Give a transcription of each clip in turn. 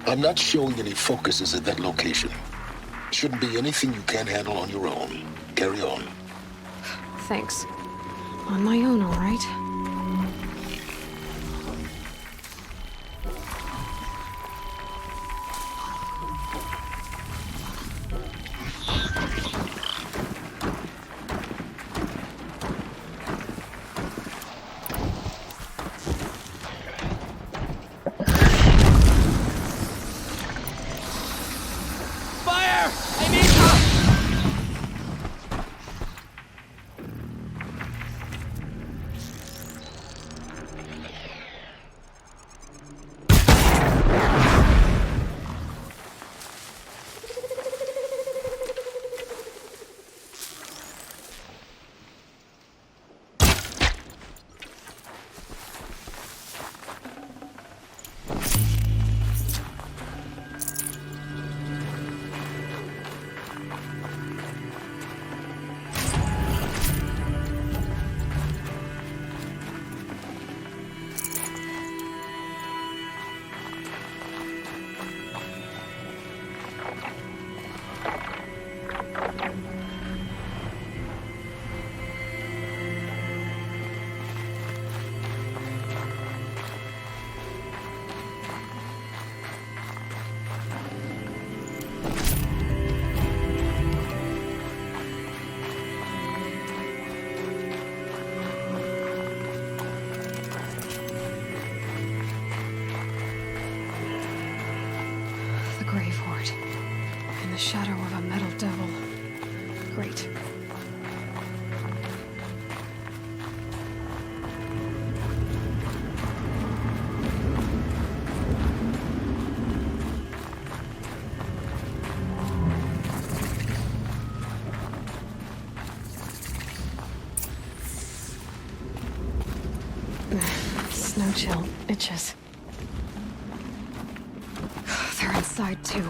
I'm not showing any focuses at that location. Shouldn't be anything you can't handle on your own. Carry on. Thanks. On my own, all right. The shadow of a metal devil. Great. Snow chill itches. They're inside too.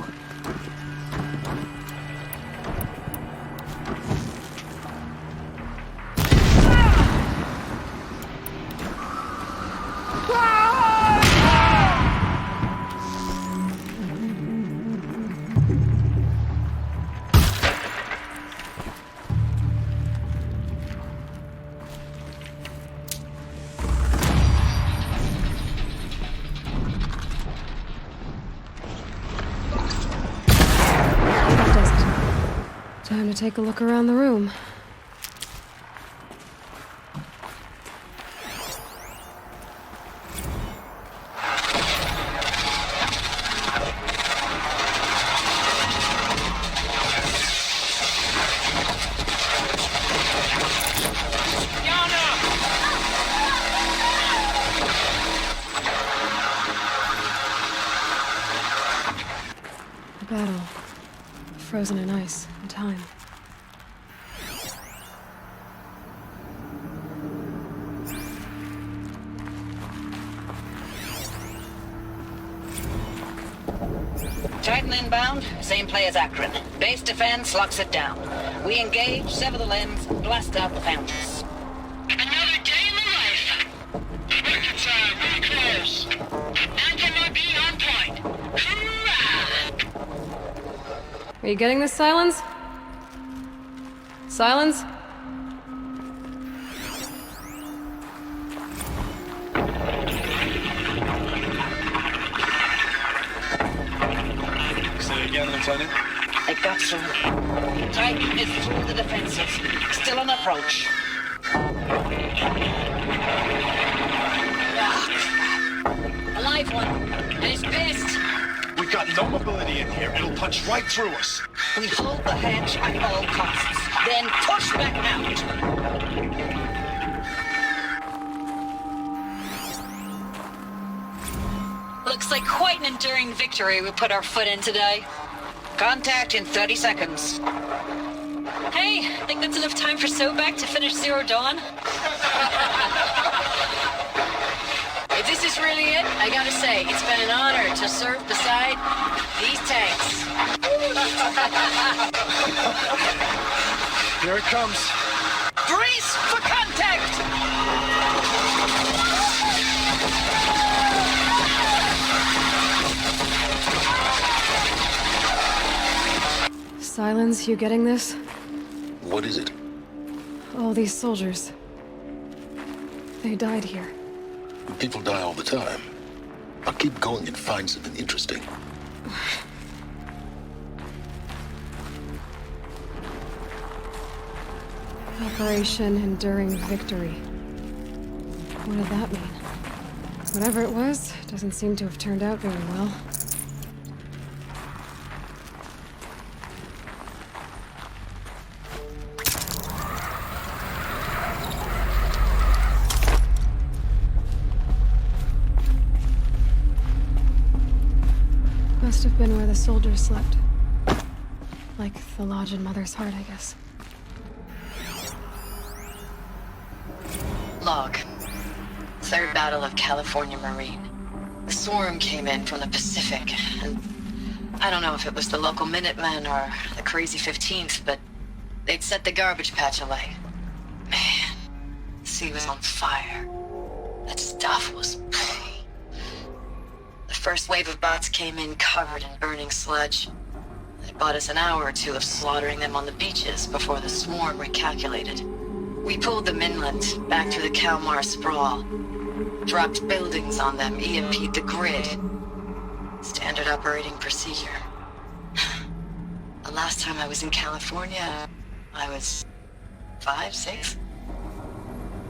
Time to take a look around the room. A battle. Frozen in ice and time. Titan inbound, same play as Akron. Base defense locks it down. We engage, sever the limbs, blast out the fountains. Another day in the life. Look, it's really close. Anthem be on point. Hoorah! Are you getting this, Silence? Silence? Say again, Lieutenant. It got through. Titan is through the defenses. Still on approach. Ah, a live one. And he's pissed. We've got no mobility in here. It'll punch right through us. We hold the hedge at all costs. Then push back out. Looks like quite an enduring victory we put our foot in today. Contact in 30 seconds. Hey, think that's enough time for Sobek to finish Zero Dawn? If this is really it, I gotta say, it's been an honor to serve beside these tanks. Here it comes. Brace for contact! islands, you getting this? What is it? All these soldiers. They died here. People die all the time. I'll keep going and find something interesting. Operation Enduring Victory. What did that mean? Whatever it was, doesn't seem to have turned out very well. Must have been where the soldiers slept. Like the lodge in Mother's Heart, I guess. Log. Third Battle of California Marine. The swarm came in from the Pacific, and I don't know if it was the local Minutemen or the crazy 15th, but they'd set the garbage patch alight. Man, the sea was on fire. That stuff was... The first wave of bots came in covered in burning sludge. It bought us an hour or two of slaughtering them on the beaches before the swarm recalculated. We pulled them inland, back through the Kalmar sprawl. Dropped buildings on them, EMP'd the grid. Standard operating procedure. The last time I was in California, I was 5, 6?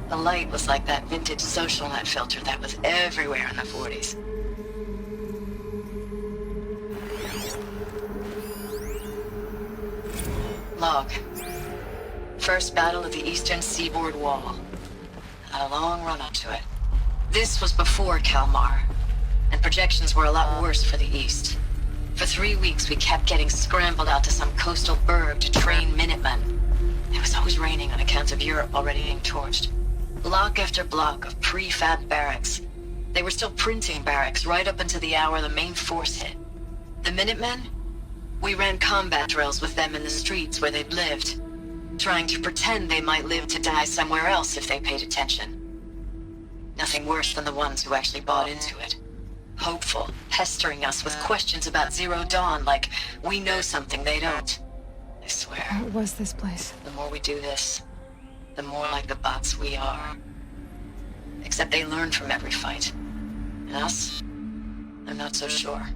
The light was like that vintage social net filter that was everywhere in the 40s. Log. First battle of the eastern seaboard wall. Had a long run up to it. This was before Kalmar, and projections were a lot worse for the east. For 3 weeks, we kept getting scrambled out to some coastal burg to train Minutemen. It was always raining on account of Europe already being torched. Block after block of prefab barracks. They were still printing barracks right up until the hour the main force hit. The Minutemen? We ran combat drills with them in the streets where they'd lived, trying to pretend they might live to die somewhere else if they paid attention. Nothing worse than the ones who actually bought into it. Hopeful, pestering us with questions about Zero Dawn like we know something they don't. I swear. What was this place? The more we do this, the more like the bots we are. Except they learn from every fight. And us? I'm not so sure.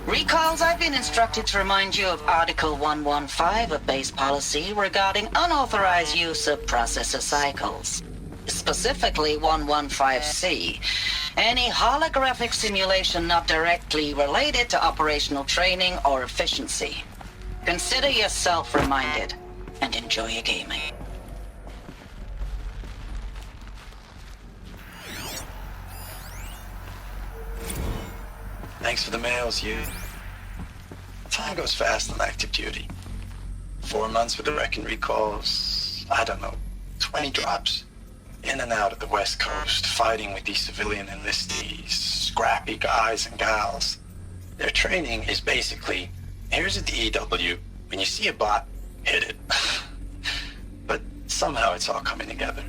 Recalls, I've been instructed to remind you of Article 115 of base policy regarding unauthorized use of processor cycles. Specifically 115C. Any holographic simulation not directly related to operational training or efficiency. Consider yourself reminded and enjoy your gaming. Thanks for the mails, you. Time goes fast on active duty. 4 months with the wreck and recalls, I don't know, 20 drops. In and out of the West Coast, fighting with these civilian enlistees, scrappy guys and gals. Their training is basically, here's a DEW, when you see a bot, hit it. But somehow it's all coming together.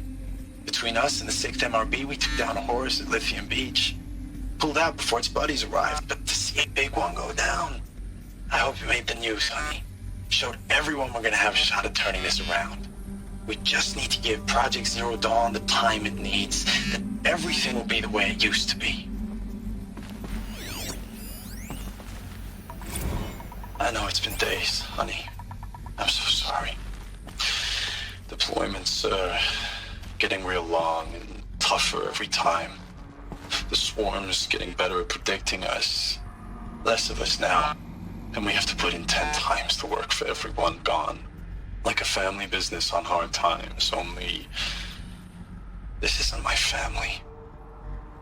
Between us and the 6th MRB, we took down a horse at Lithium Beach. Pulled out before its buddies arrived, but to see a big one go down. I hope you made the news, honey. Showed everyone we're gonna have a shot at turning this around. We just need to give Project Zero Dawn the time it needs, then everything will be the way it used to be. I know it's been days, honey. I'm so sorry. Deployments are getting real long and tougher every time. The swarm's getting better at predicting us. Less of us now. And we have to put in 10 times the work for everyone gone. Like a family business on hard times, only... This isn't my family.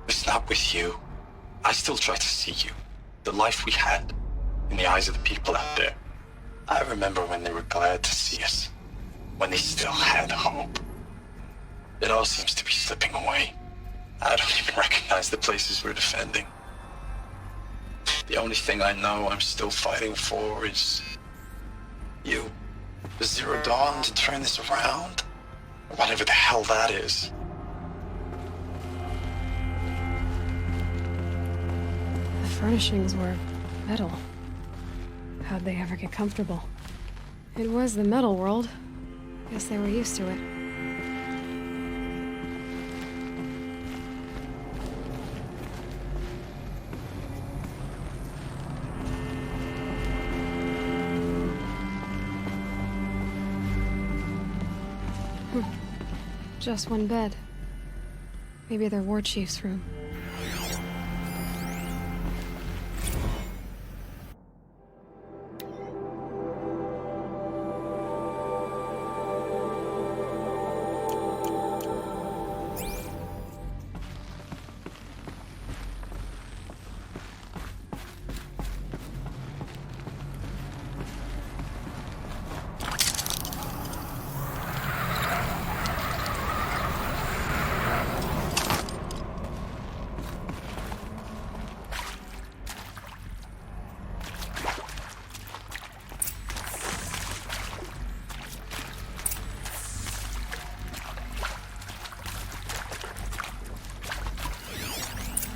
It's not with you. I still try to see you. The life we had. In the eyes of the people out there. I remember when they were glad to see us. When they still had hope. It all seems to be slipping away. I don't even recognize the places we're defending. The only thing I know I'm still fighting for is... you. The Zero Dawn to turn this around? Or whatever the hell that is. furnishings were metal. How'd they ever get comfortable? It was the metal world. Guess they were used to it. Just one bed. Maybe their war chief's room.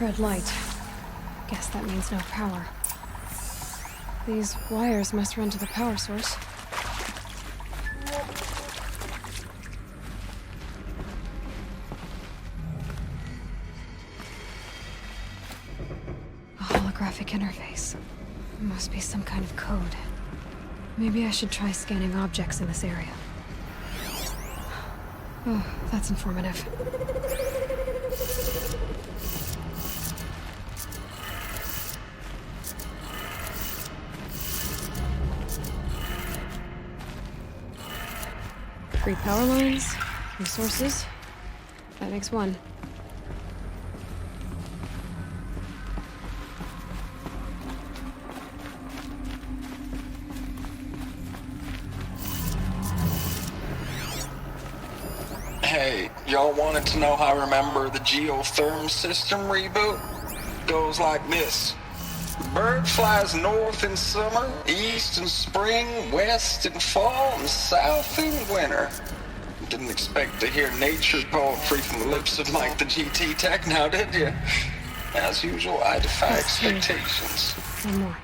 Red light. Guess that means no power. These wires must run to the power source. A holographic interface. Must be some kind of code. Maybe I should try scanning objects in this area. Oh, that's informative. Three power lines, resources. That makes one. Hey, y'all wanted to know how I remember the geotherm system reboot? Goes like this. Bird flies north in summer, east in spring, west in fall, and south in winter. Didn't expect to hear nature poetry from the lips of Mike the GT Tech now, did you? As usual, I defy expectations. One more.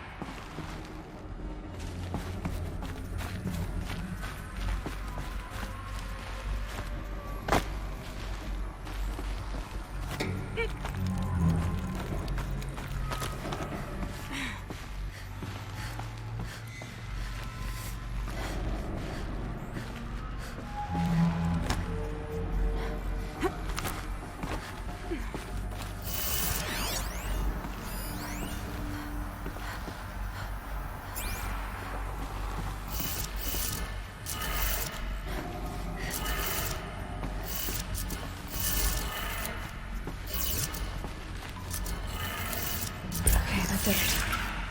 Did it.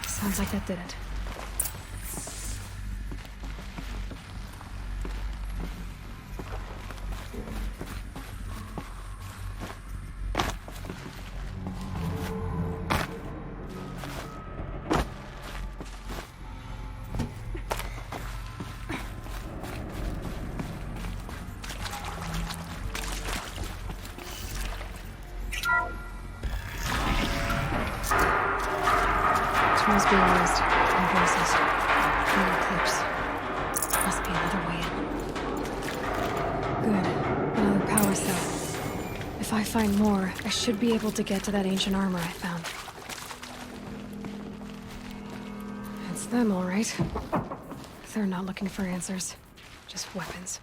Sounds like that did it. Tools being used. And voices. No clips. Must be another way in. Good. Another power cell. If I find more, I should be able to get to that ancient armor I found. It's them, all right. They're not looking for answers. Just weapons.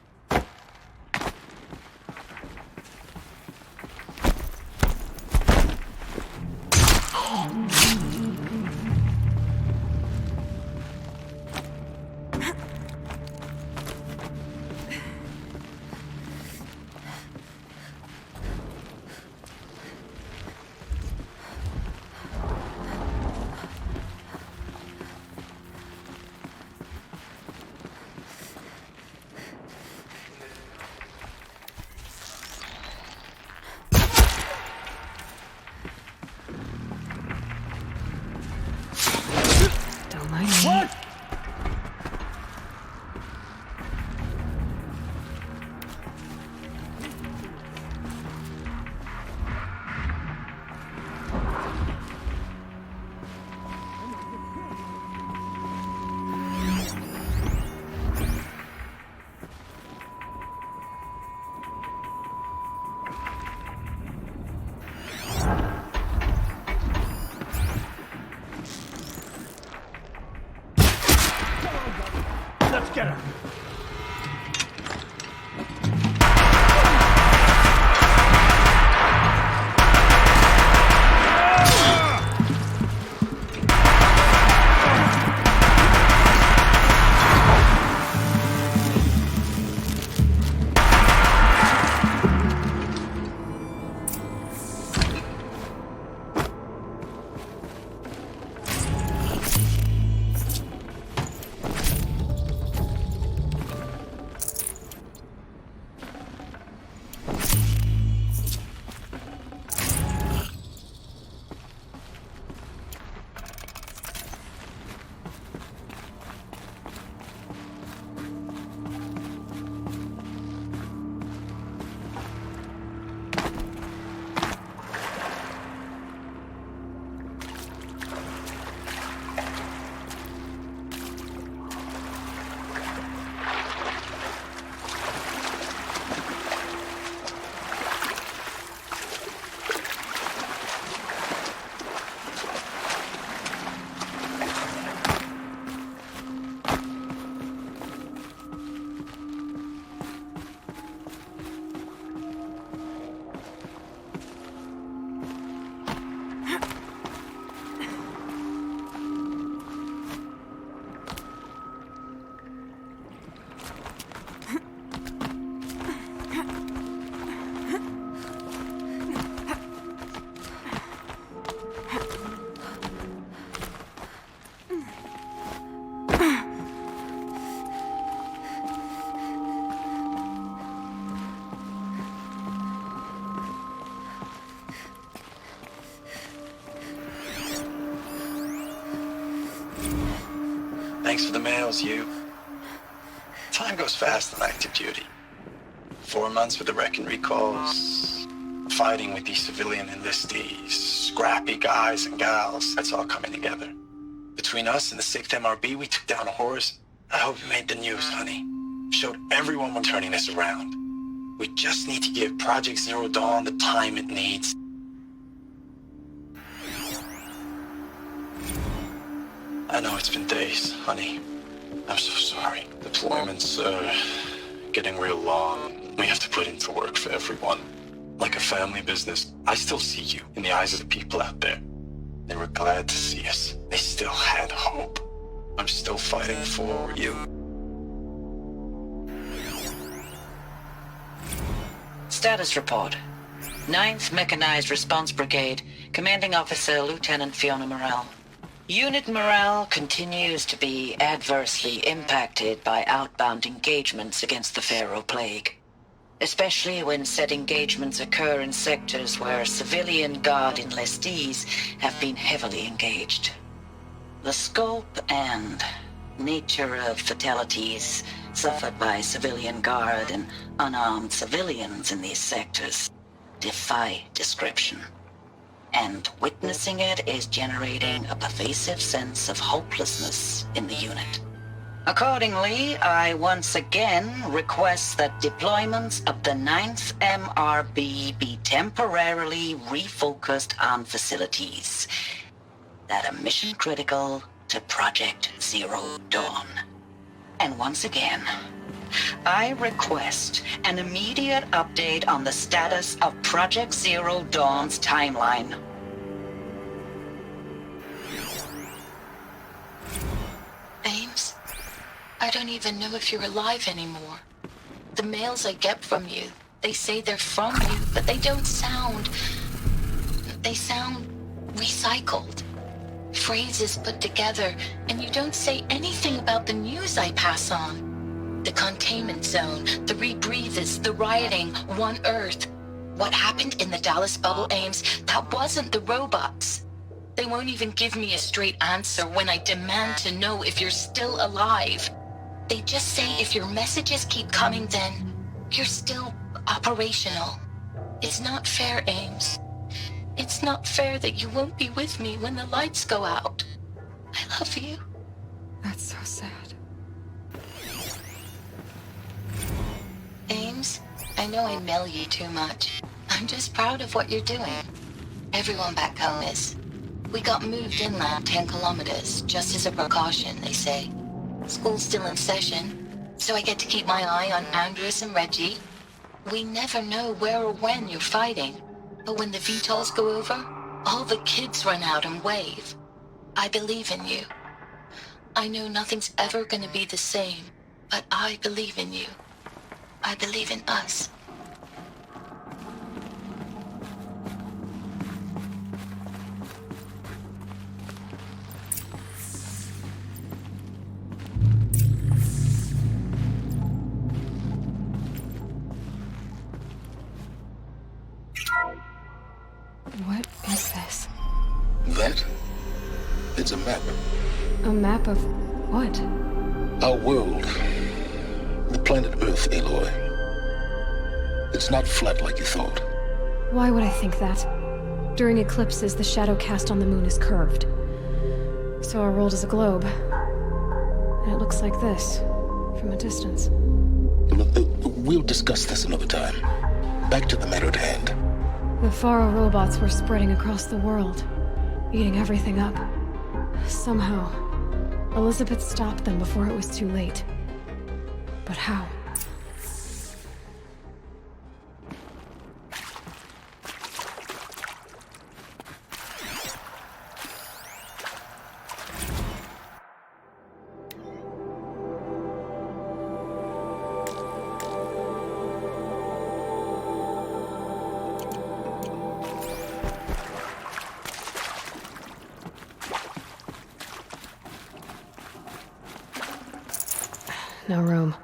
Get her. Thanks for the mails, you. Time goes fast on active duty. 4 months with the wreck and recalls, fighting with these civilian enlistees, scrappy guys and gals, that's all coming together. Between us and the 6th MRB, we took down a horse. I hope you made the news, honey. Showed everyone we're turning this around. We just need to give Project Zero Dawn the time it needs. I know it's been days, honey. I'm so sorry. Deployments are getting real long. We have to put into work for everyone. Like a family business. I still see you in the eyes of the people out there. They were glad to see us. They still had hope. I'm still fighting for you. Status report. 9th Mechanized Response Brigade, Commanding Officer Lieutenant Fiona Morrell. Unit morale continues to be adversely impacted by outbound engagements against the Pharaoh Plague, especially when said engagements occur in sectors where civilian guard enlistees have been heavily engaged. The scope and nature of fatalities suffered by civilian guard and unarmed civilians in these sectors defy description. And witnessing it is generating a pervasive sense of hopelessness in the unit. Accordingly, I once again request that deployments of the 9th MRB be temporarily refocused on facilities that are mission critical to Project Zero Dawn. And once again, I request an immediate update on the status of Project Zero Dawn's timeline. Ames, I don't even know if you're alive anymore. The mails I get from you, they say they're from you, but they don't sound... They sound recycled. Phrases put together, and you don't say anything about the news I pass on. The containment zone, the rebreathers, the rioting, One Earth. What happened in the Dallas bubble, Ames, that wasn't the robots. They won't even give me a straight answer when I demand to know if you're still alive. They just say if your messages keep coming, then you're still operational. It's not fair, Ames. It's not fair that you won't be with me when the lights go out. I love you. That's so sad. Ames, I know I mail you too much. I'm just proud of what you're doing. Everyone back home is. We got moved inland 10 kilometers, just as a precaution, they say. School's still in session, so I get to keep my eye on Andres and Reggie. We never know where or when you're fighting, but when the VTOLs go over, all the kids run out and wave. I believe in you. I know nothing's ever gonna be the same, but I believe in you. I believe in us. What is this? That? It's a map. A map of what? Our world. The planet Earth, Aloy. It's not flat like you thought. Why would I think that? During eclipses, the shadow cast on the moon is curved. So our world is a globe. And it looks like this, from a distance. We'll discuss this another time. Back to the matter at hand. The Faro robots were spreading across the world, eating everything up. Somehow, Elizabeth stopped them before it was too late. But how? No room.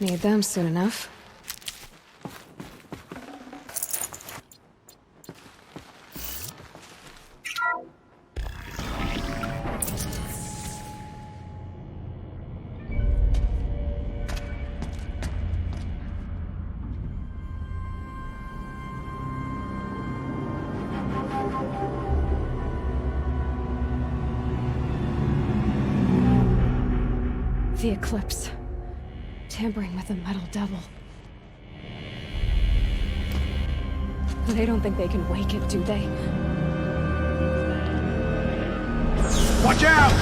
Need them soon enough. The eclipse. Tampering with the metal devil. They don't think they can wake it, do they? Watch out!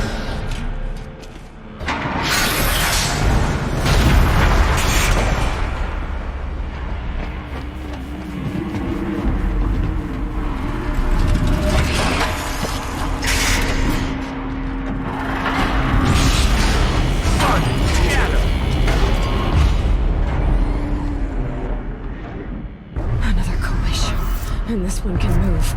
And this one can move.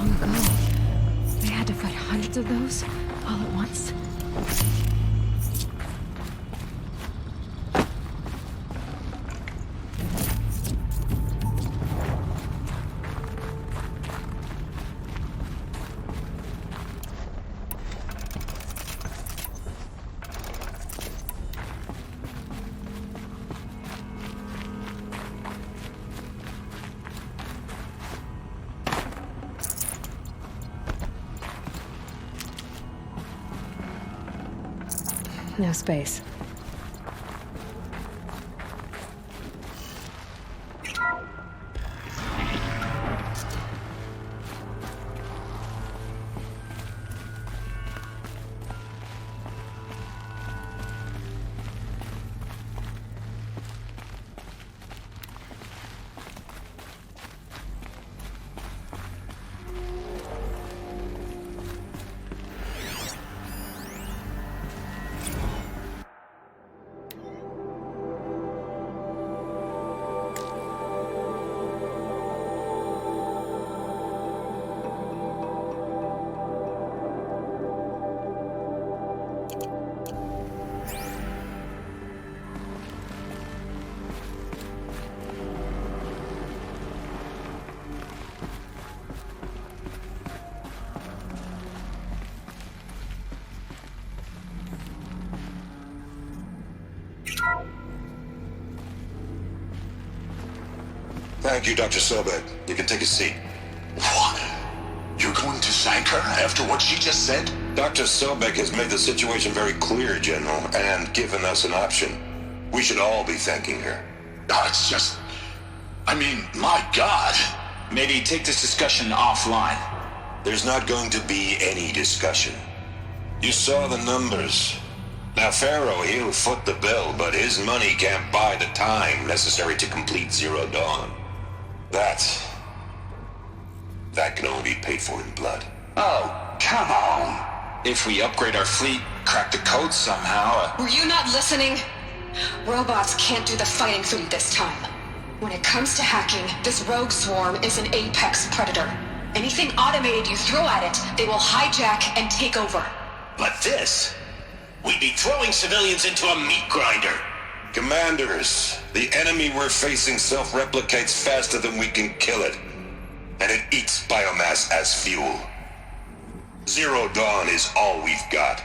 long ago. They had to fight hundreds of those all at once. No space. Thank you, Dr. Sobek. You can take a seat. What? You're going to thank her after what she just said? Dr. Sobek has made the situation very clear, General, and given us an option. We should all be thanking her. Oh, it's just... I mean, my God. Maybe take this discussion offline. There's not going to be any discussion. You saw the numbers. Now, Pharaoh, he'll foot the bill, but his money can't buy the time necessary to complete Zero Dawn. That can only be paid for in blood. Oh, come on. If we upgrade our fleet, crack the code somehow... Were you not listening? Robots can't do the fighting for you this time. When it comes to hacking, this rogue swarm is an apex predator. Anything automated you throw at it, they will hijack and take over. But this... we'd be throwing civilians into a meat grinder. Commanders, the enemy we're facing self-replicates faster than we can kill it. And it eats biomass as fuel. Zero Dawn is all we've got.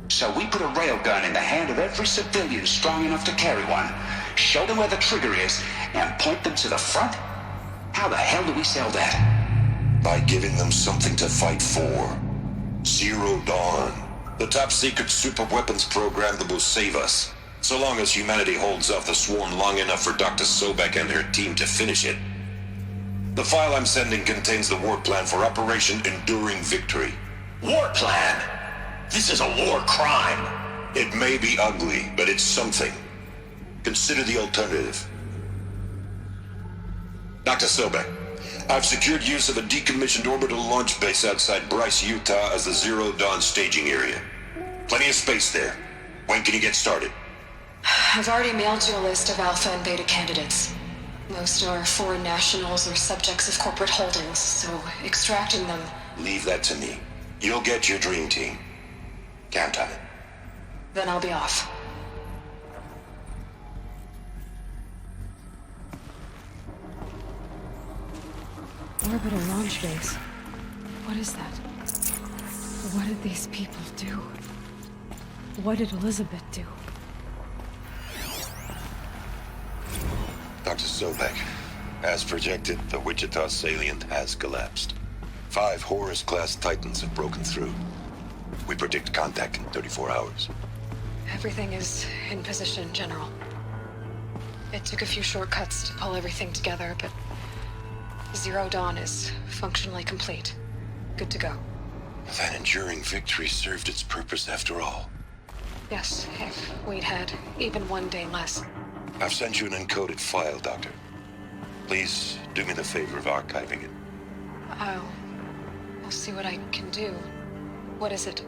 So we put a railgun in the hand of every civilian strong enough to carry one, show them where the trigger is, and point them to the front? How the hell do we sell that? By giving them something to fight for. Zero Dawn. The top-secret super-weapons program that will save us. So long as humanity holds off the swarm long enough for Dr. Sobek and her team to finish it. The file I'm sending contains the war plan for Operation Enduring Victory. War plan? This is a war crime. It may be ugly, but it's something. Consider the alternative. Dr. Sobek, I've secured use of a decommissioned orbital launch base outside Bryce, Utah as the Zero Dawn staging area. Plenty of space there. When can you get started? I've already mailed you a list of alpha and beta candidates. Most are foreign nationals or subjects of corporate holdings, so extracting them... Leave that to me. You'll get your dream team. Count on it. Then I'll be off. Orbital launch base. What is that? What did these people do? What did Elizabeth do? Dr. Sobek, as projected, the Wichita salient has collapsed. 5 Horus-class Titans have broken through. We predict contact in 34 hours. Everything is in position, General. It took a few shortcuts to pull everything together, but Zero Dawn is functionally complete. Good to go. That enduring victory served its purpose after all. Yes, if we'd had even one day less. I've sent you an encoded file, Doctor. Please do me the favor of archiving it. I'll see what I can do. What is it?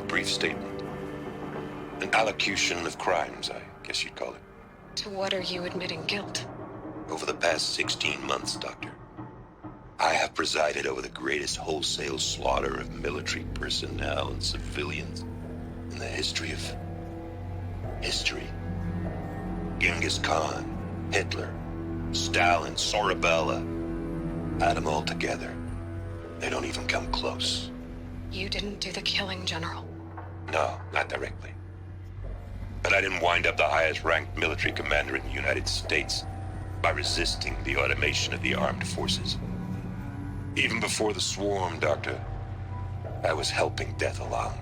A brief statement. An allocution of crimes, I guess you'd call it. To what are you admitting guilt? Over the past 16 months, Doctor, I have presided over the greatest wholesale slaughter of military personnel and civilians in the history of history. Genghis Khan, Hitler, Stalin, Sorabella. Add them all together. They don't even come close. You didn't do the killing, General. No, not directly. But I didn't wind up the highest ranked military commander in the United States by resisting the automation of the armed forces. Even before the swarm, Doctor, I was helping death along.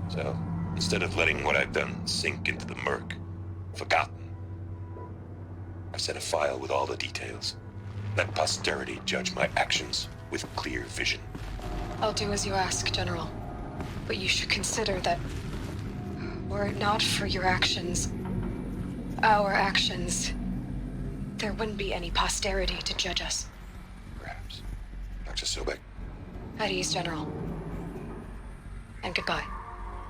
So, instead of letting what I've done sink into the murk, forgotten, I've set a file with all the details. Let posterity judge my actions with clear vision. I'll do as you ask, General. But you should consider that were it not for your actions, our actions, there wouldn't be any posterity to judge us. Perhaps. Dr. Sobek. At ease, General. And goodbye.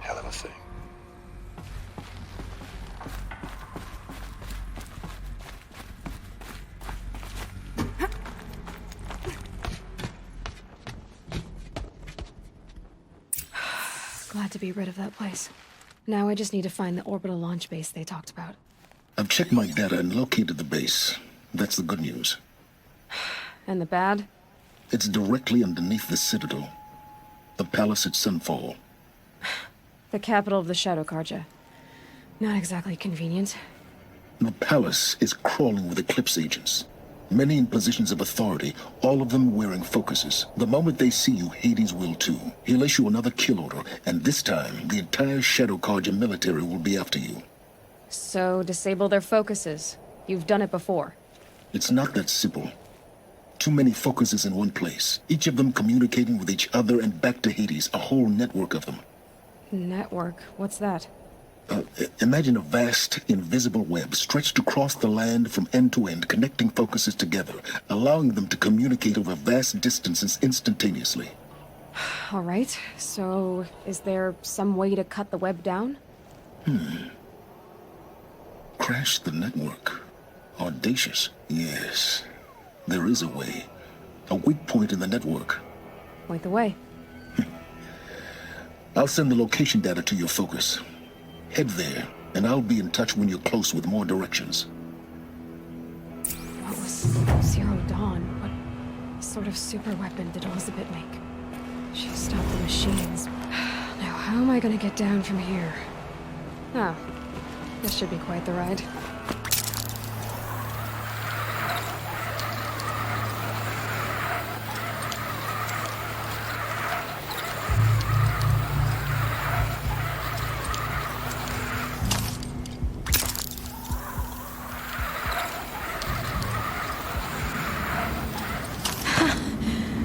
Hell of a thing. Glad to be rid of that place. Now I just need to find the orbital launch base they talked about. I've checked my data and located the base. That's the good news. And the bad? It's directly underneath the Citadel. The palace at Sunfall. The capital of the Shadow Carja. Not exactly convenient. The palace is crawling with Eclipse agents. Many in positions of authority, all of them wearing focuses. The moment they see you, Hades will too. He'll issue another kill order, and this time, the entire Shadow Carja military will be after you. So, disable their focuses. You've done it before. It's not that simple. Too many focuses in one place, each of them communicating with each other and back to Hades, a whole network of them. Network? What's that? Imagine a vast, invisible web stretched across the land from end to end, connecting focuses together, allowing them to communicate over vast distances instantaneously. All right, so is there some way to cut the web down? Crash the network. Audacious. Yes, there is a way. A weak point in the network. Point the way. I'll send the location data to your focus. Head there, and I'll be in touch when you're close with more directions. What was Zero Dawn? What sort of super weapon did Elizabeth make? She stopped the machines. Now, how am I gonna get down from here? Oh, this should be quite the ride.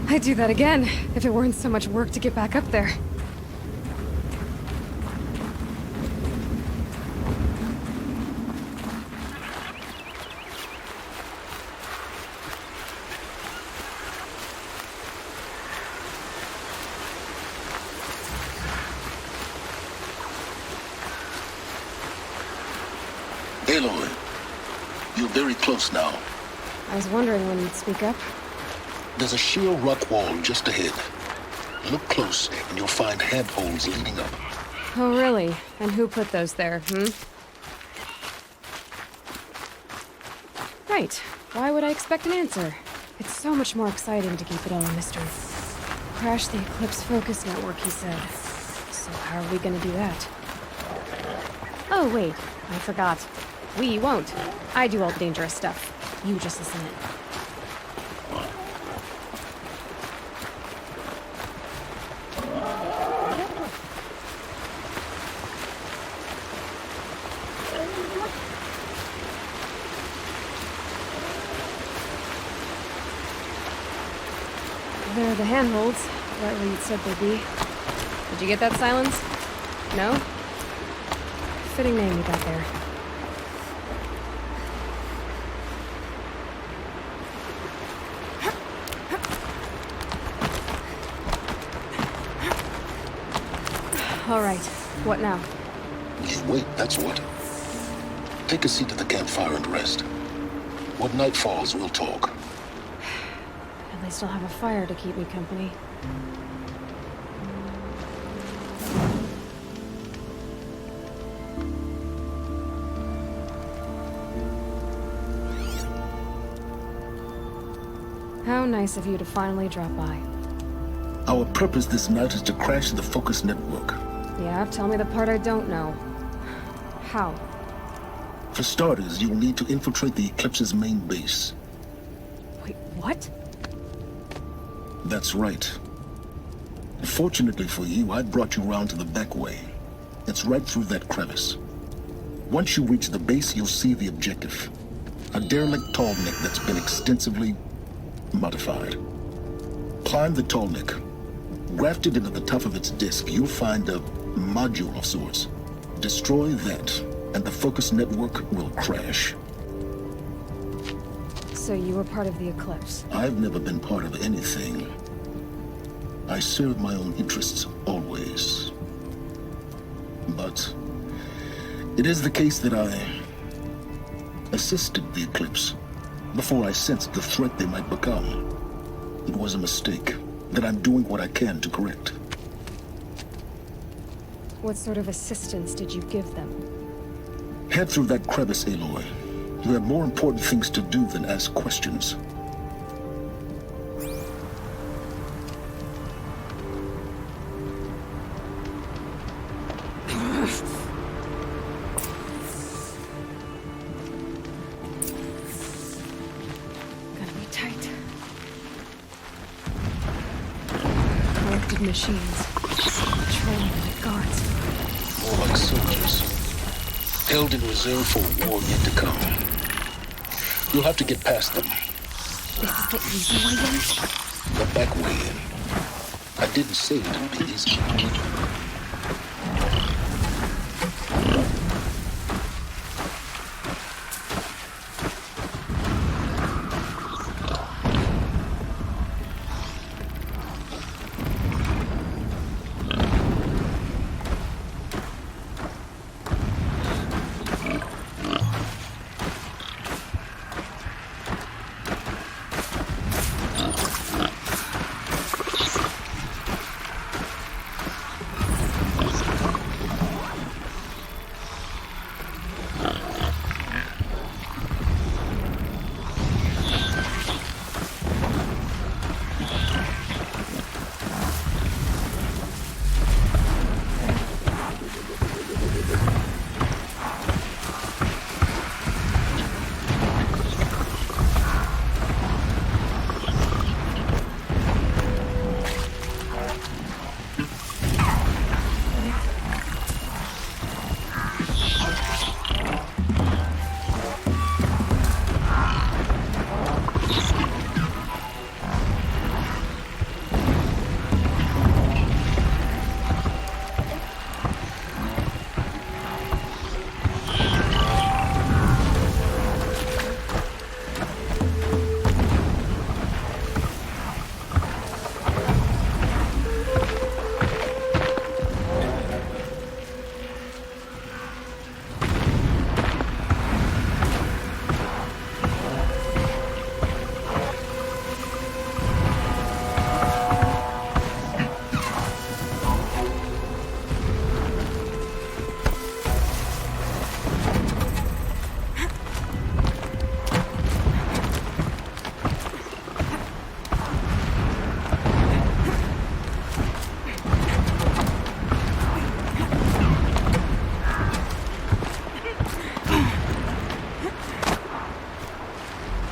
I'd do that again, if it weren't so much work to get back up there. Aloy, you're very close now. I was wondering when you'd speak up. There's a sheer rock wall just ahead. Look close, and you'll find handholds leading up. Oh, really? And who put those there, Right. Why would I expect an answer? It's so much more exciting to keep it all a mystery. Crash the Eclipse focus network, he said. So how are we gonna do that? Oh, wait. I forgot. We won't. I do all the dangerous stuff. You just listen in. There are the handholds, right where you said they'd be. Did you get that, Silence? No? Fitting name you got there. All right, what now? Just wait, that's what. Take a seat at the campfire and rest. When night falls, we'll talk. And least I'll have a fire to keep me company. How nice of you to finally drop by. Our purpose this night is to crash the Focus network. Yeah, tell me the part I don't know. How? For starters, you'll need to infiltrate the Eclipse's main base. Wait, what? That's right. Fortunately for you, I brought you round to the back way. It's right through that crevice. Once you reach the base, you'll see the objective. A derelict tallneck that's been extensively modified. Climb the tallneck. Grafted into the top of its disk, you'll find a module of sorts. Destroy that, and the Focus network will crash. So you were part of the Eclipse? I've never been part of anything. I serve my own interests, always. But it is the case that I assisted the Eclipse before I sensed the threat they might become. It was a mistake that I'm doing what I can to correct. What sort of assistance did you give them? Head through that crevice, Aloy. You have more important things to do than ask questions. Gonna be tight. Collected machines. Patrolling like guards. More like soldiers. Held in reserve for a war yet to come. You'll have to get past them. This is the easy way in? The back way in. I didn't say it would be easy.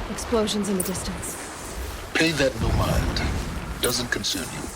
Explosions in the distance. Pay that no mind. Doesn't concern you.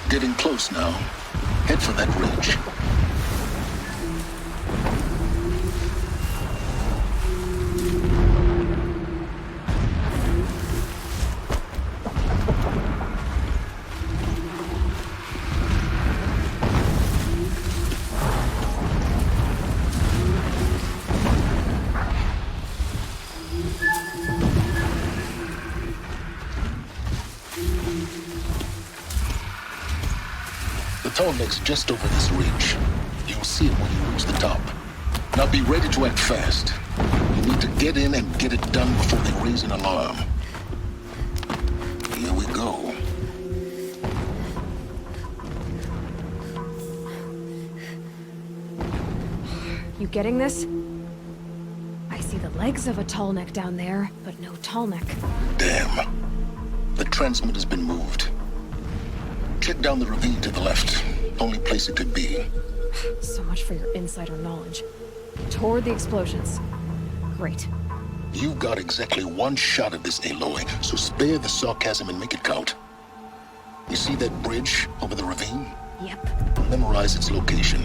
Getting close now. Head for that ridge. tall neck's just over this ridge. You'll see it when you reach the top. Now be ready to act fast. You need to get in and get it done before they raise an alarm. Here we go. You getting this? I see the legs of a tall neck down there, but no tall neck. Damn. The transmitter's been moved. Check down the ravine to the left. Only place it could be. So much for your insider knowledge. Toward the explosions. Great. You've got exactly one shot at this, Aloy, so spare the sarcasm and make it count. You see that bridge over the ravine? Yep. Memorize its location.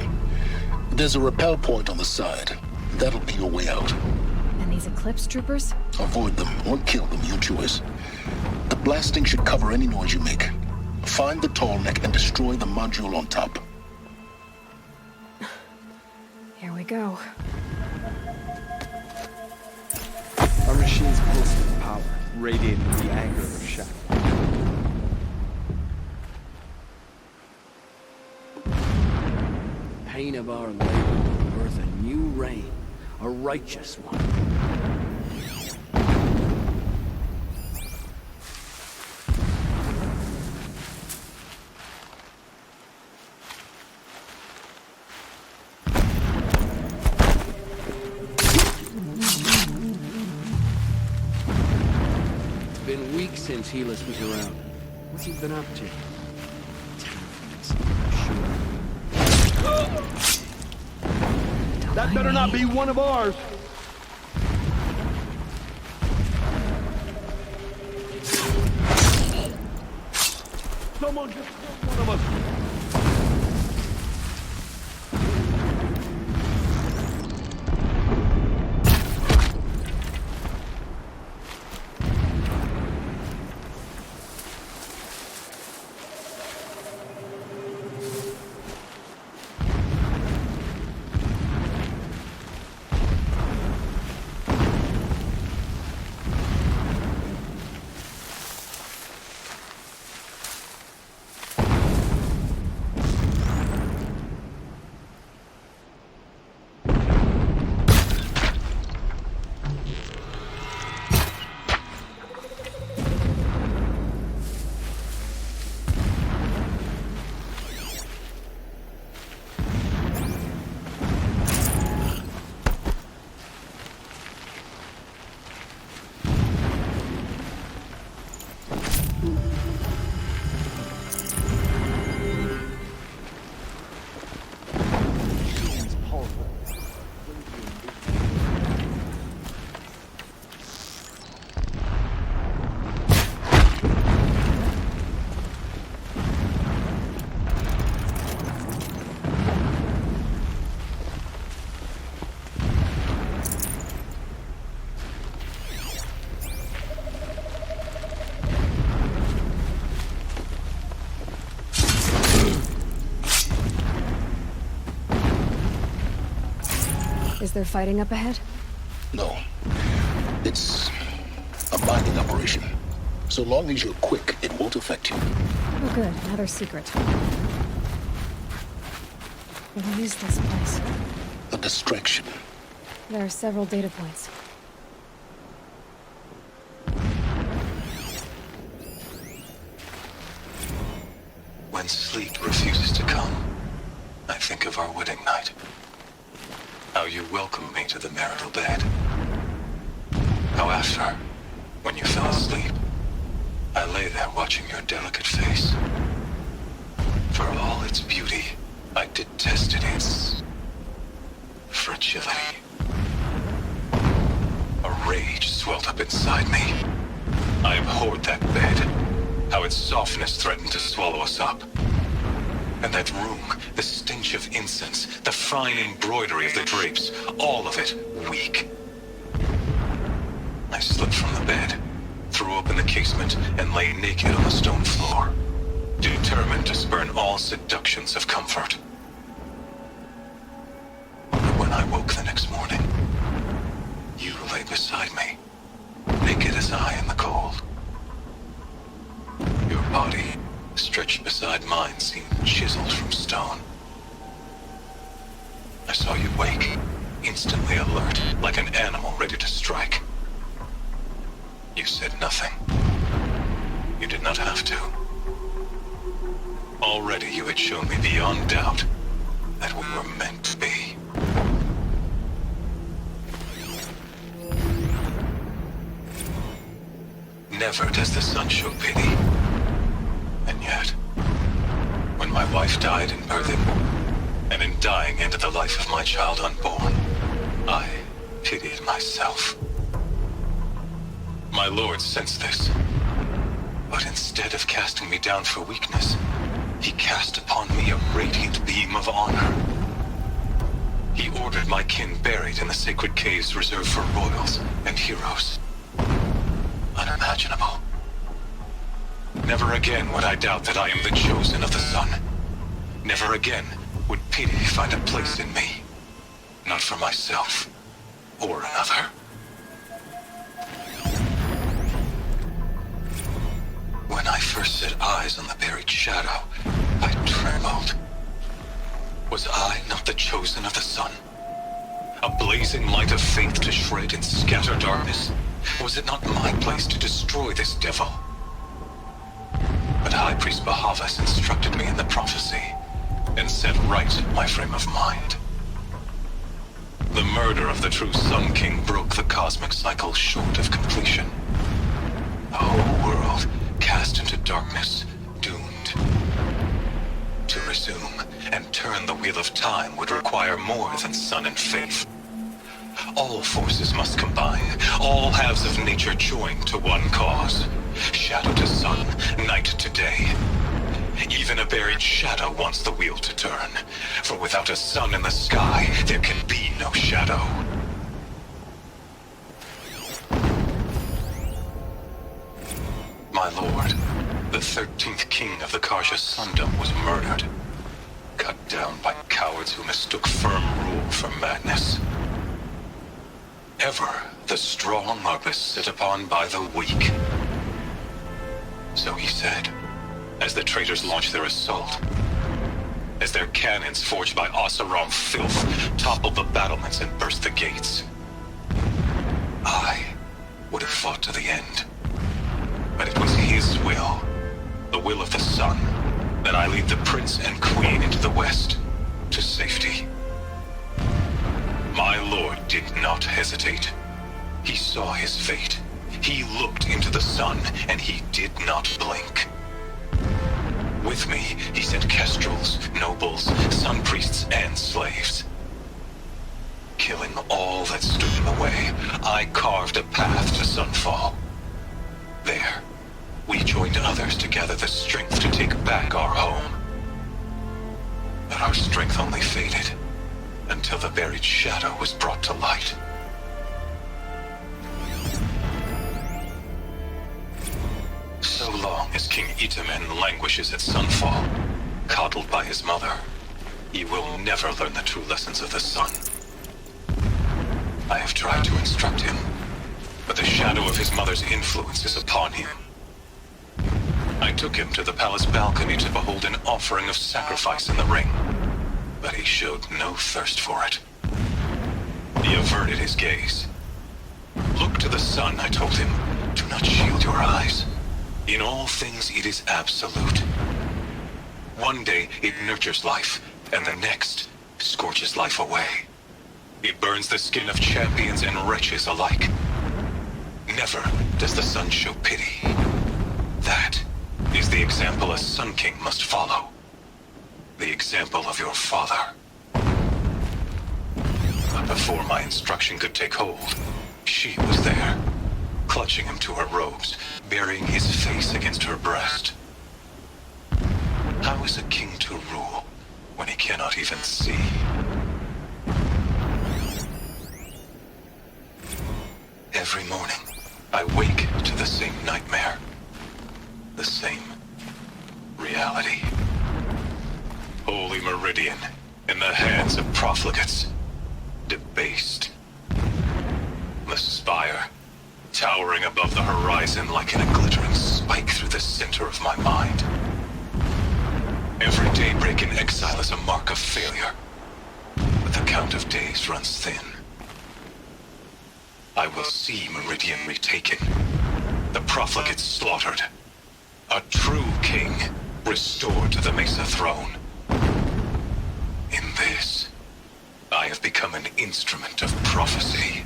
There's a rappel point on the side. That'll be your way out. And these Eclipse troopers? Avoid them or kill them, your choice. The blasting should cover any noise you make. Find the tall neck and destroy the module on top. Here we go. Our machine's pulsing with power, radiating the anger of Shadow. Pain of our labor will birth a new reign, a righteous one. It's been weeks since Helis was around. What's he been up to? That better not be one of ours! Someone just killed one of us! Is there fighting up ahead? No. It's a mining operation. So long as you're quick, it won't affect you. Oh good, another secret. What is this place? A distraction. There are several data points. When sleep refuses to come, I think of our wedding night. How you welcomed me to the marital bed. How after, when you fell asleep, I lay there watching your delicate face. For all its beauty, I detested its fragility. A rage swelled up inside me. I abhorred that bed, how its softness threatened to swallow us up. And that room, the stench of incense, the fine embroidery of the drapes, all of it weak. I slipped from the bed, threw open the casement, and lay naked on the stone floor, determined to spurn all seductions of comfort. But when I woke the next morning, you lay beside me, naked as I in the cold. Your body stretched beside mine seemed chiseled from stone. I saw you wake, instantly alert, like an animal ready to strike. You said nothing. You did not have to. Already you had shown me beyond doubt that we were meant to be. Never does the sun show pity. And yet, when my wife died in birthing, and in dying ended the life of my child unborn, I pitied myself. My lord sensed this, but instead of casting me down for weakness, he cast upon me a radiant beam of honor. He ordered my kin buried in the sacred caves reserved for royals and heroes. Unimaginable. Never again would I doubt that I am the chosen of the sun. Never again would pity find a place in me. Not for myself or another. When I first set eyes on the buried shadow, I trembled. Was I not the chosen of the sun? A blazing light of faith to shred and scatter darkness? Was it not my place to destroy this devil? But High Priest Bahavas instructed me in the prophecy, and set right my frame of mind. The murder of the true Sun King broke the cosmic cycle short of completion. The whole world cast into darkness, doomed. To resume and turn the wheel of time would require more than sun and faith. All forces must combine, all halves of nature join to one cause. Shadow to sun, night to day. Even a buried shadow wants the wheel to turn, for without a sun in the sky, there can be no shadow. My lord, the 13th king of the Karja Sundom was murdered, cut down by cowards who mistook firm rule for madness. Ever the strong are beset upon by the weak. So he said, as the traitors launched their assault, as their cannons forged by Oseram filth toppled the battlements and burst the gates. I would have fought to the end, but it was his will, the will of the sun, that I lead the prince and queen into the west, to safety. My lord did not hesitate. He saw his fate. He looked into the sun, and he did not blink. With me, he sent kestrels, nobles, sun priests, and slaves. Killing all that stood in the way, I carved a path to sunfall. There, we joined others to gather the strength to take back our home. But our strength only faded until the buried shadow was brought to light. So long as King Itamen languishes at sunfall, coddled by his mother, he will never learn the true lessons of the sun. I have tried to instruct him, but the shadow of his mother's influence is upon him. I took him to the palace balcony to behold an offering of sacrifice in the ring, but he showed no thirst for it. He averted his gaze. Look to the sun, I told him. Do not shield your eyes. In all things it is absolute. One day it nurtures life, and the next scorches life away. It burns the skin of champions and wretches alike. Never does the sun show pity. That is the example a Sun King must follow. The example of your father. But before my instruction could take hold, she was there, clutching him to her robes, burying his face against her breast. How is a king to rule when he cannot even see? Every morning, I wake to the same nightmare. The same reality. Holy Meridian, in the hands of profligates. Debased. The spire, towering above the horizon like in a glittering spike through the center of my mind. taken exile as a mark of failure. But the count of days runs thin. I will see Meridian retaken. The profligates slaughtered. A true king restored to the Mesa throne. In this, I have become an instrument of prophecy.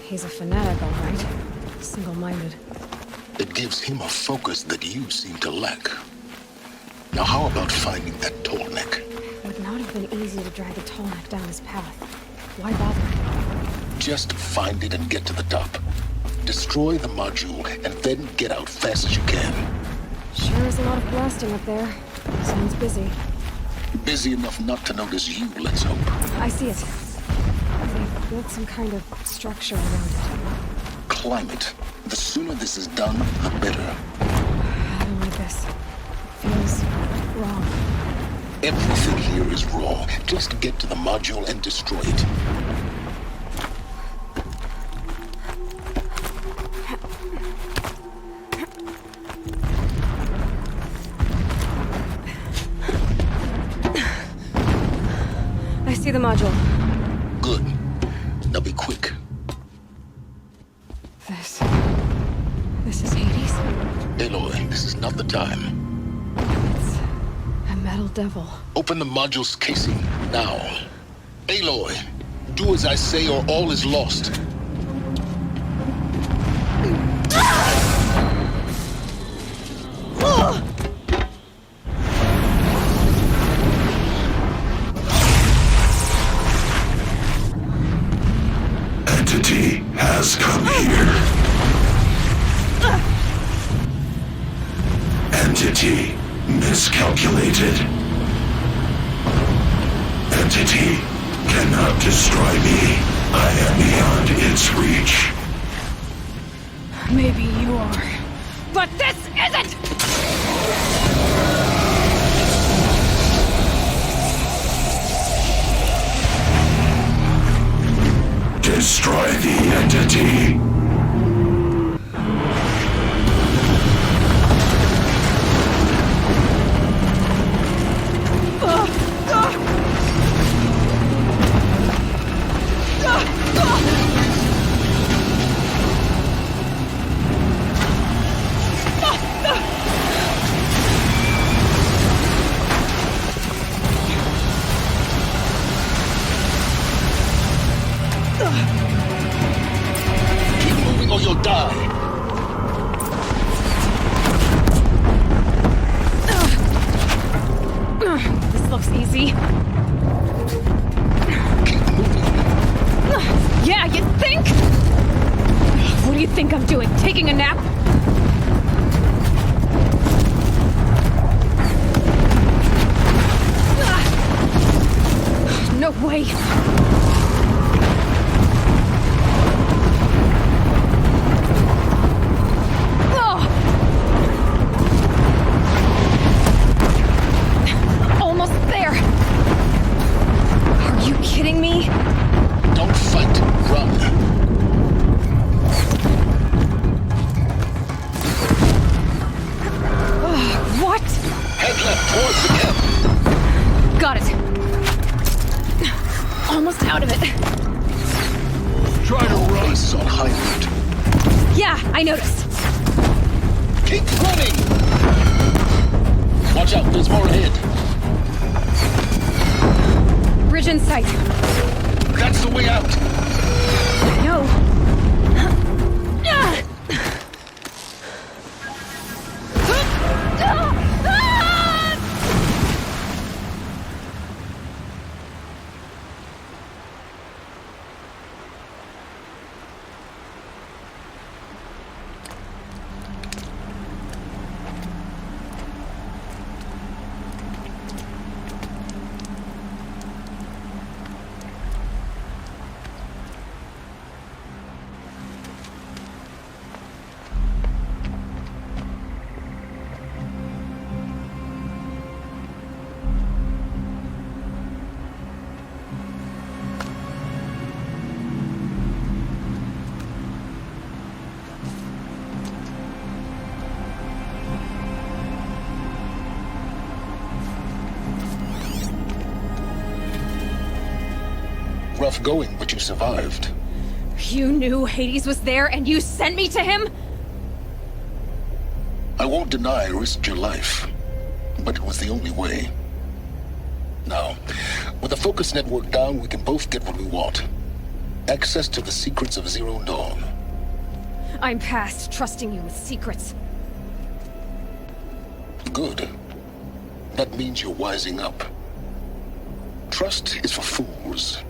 He's a fanatic, all right. Single-minded. It gives him a focus that you seem to lack. Now how about finding that tall neck? It would not have been easy to drag a tall neck down his path. Why bother? Just find it and get to the top. Destroy the module and then get out fast as you can. Sure is a lot of blasting up there. Sounds busy. Busy enough not to notice you, let's hope. I see it. They've built some kind of structure around it. Climb it. The sooner this is done, the better. I don't like this. It feels wrong. Everything here is wrong. Just get to the module and destroy it. I see the module. Good. Now be quick. This is Hades? Aloy, this is not the time. It's a metal devil. Open the module's casing, now. Aloy, do as I say or all is lost. Entity has come here. Entity miscalculated. Entity cannot destroy me. I am beyond its reach. Maybe you are. But this isn't! Destroy the entity. Keep moving or you'll die. This looks easy. Keep moving. Yeah, you think? What do you think I'm doing? Taking a nap? No way. Almost there. Are you kidding me? Don't fight, run. What? Head left towards the camp. Got it. Almost out of it. Try to run. Base is on high alert. Yeah, I noticed. Keep running! Watch out, there's more ahead. Bridge in sight. That's the way out. No. rough going, but you survived. You knew Hades was there and you sent me to him? I won't deny I risked your life, but it was the only way. Now, with the focus network down, we can both get what we want. Access to the secrets of Zero Dawn. I'm past trusting you with secrets. Good. That means you're wising up. Trust is for fools.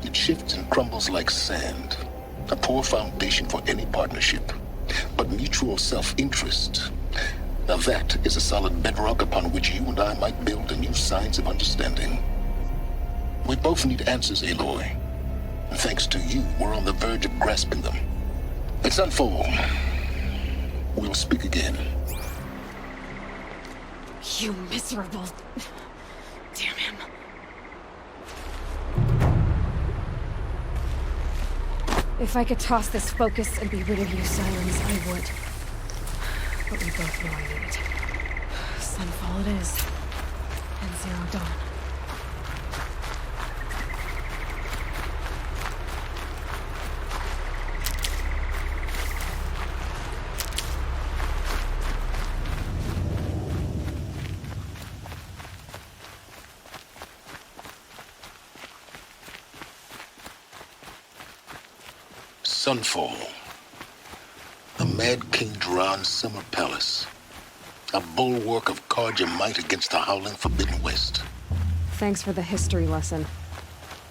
It shifts and crumbles like sand. A poor foundation for any partnership. But mutual self-interest, now that is a solid bedrock upon which you and I might build a new science of understanding. We both need answers, Aloy. And thanks to you, we're on the verge of grasping them. It's Sunfall. We'll speak again. You miserable... Damn him. If I could toss this focus and be rid of you, Sirens, I would. But we both know I need it. Sunfall it is. And Zero Dawn. Sunfall. The Mad King Duran's summer palace. A bulwark of Carja might against the howling Forbidden West. Thanks for the history lesson.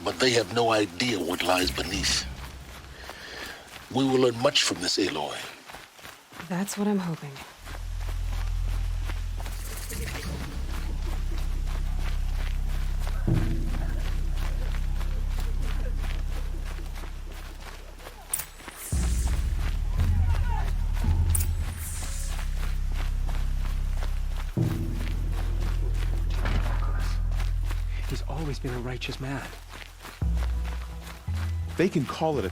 But they have no idea what lies beneath. We will learn much from this, Aloy. That's what I'm hoping. He's always been a righteous man. They can call it a...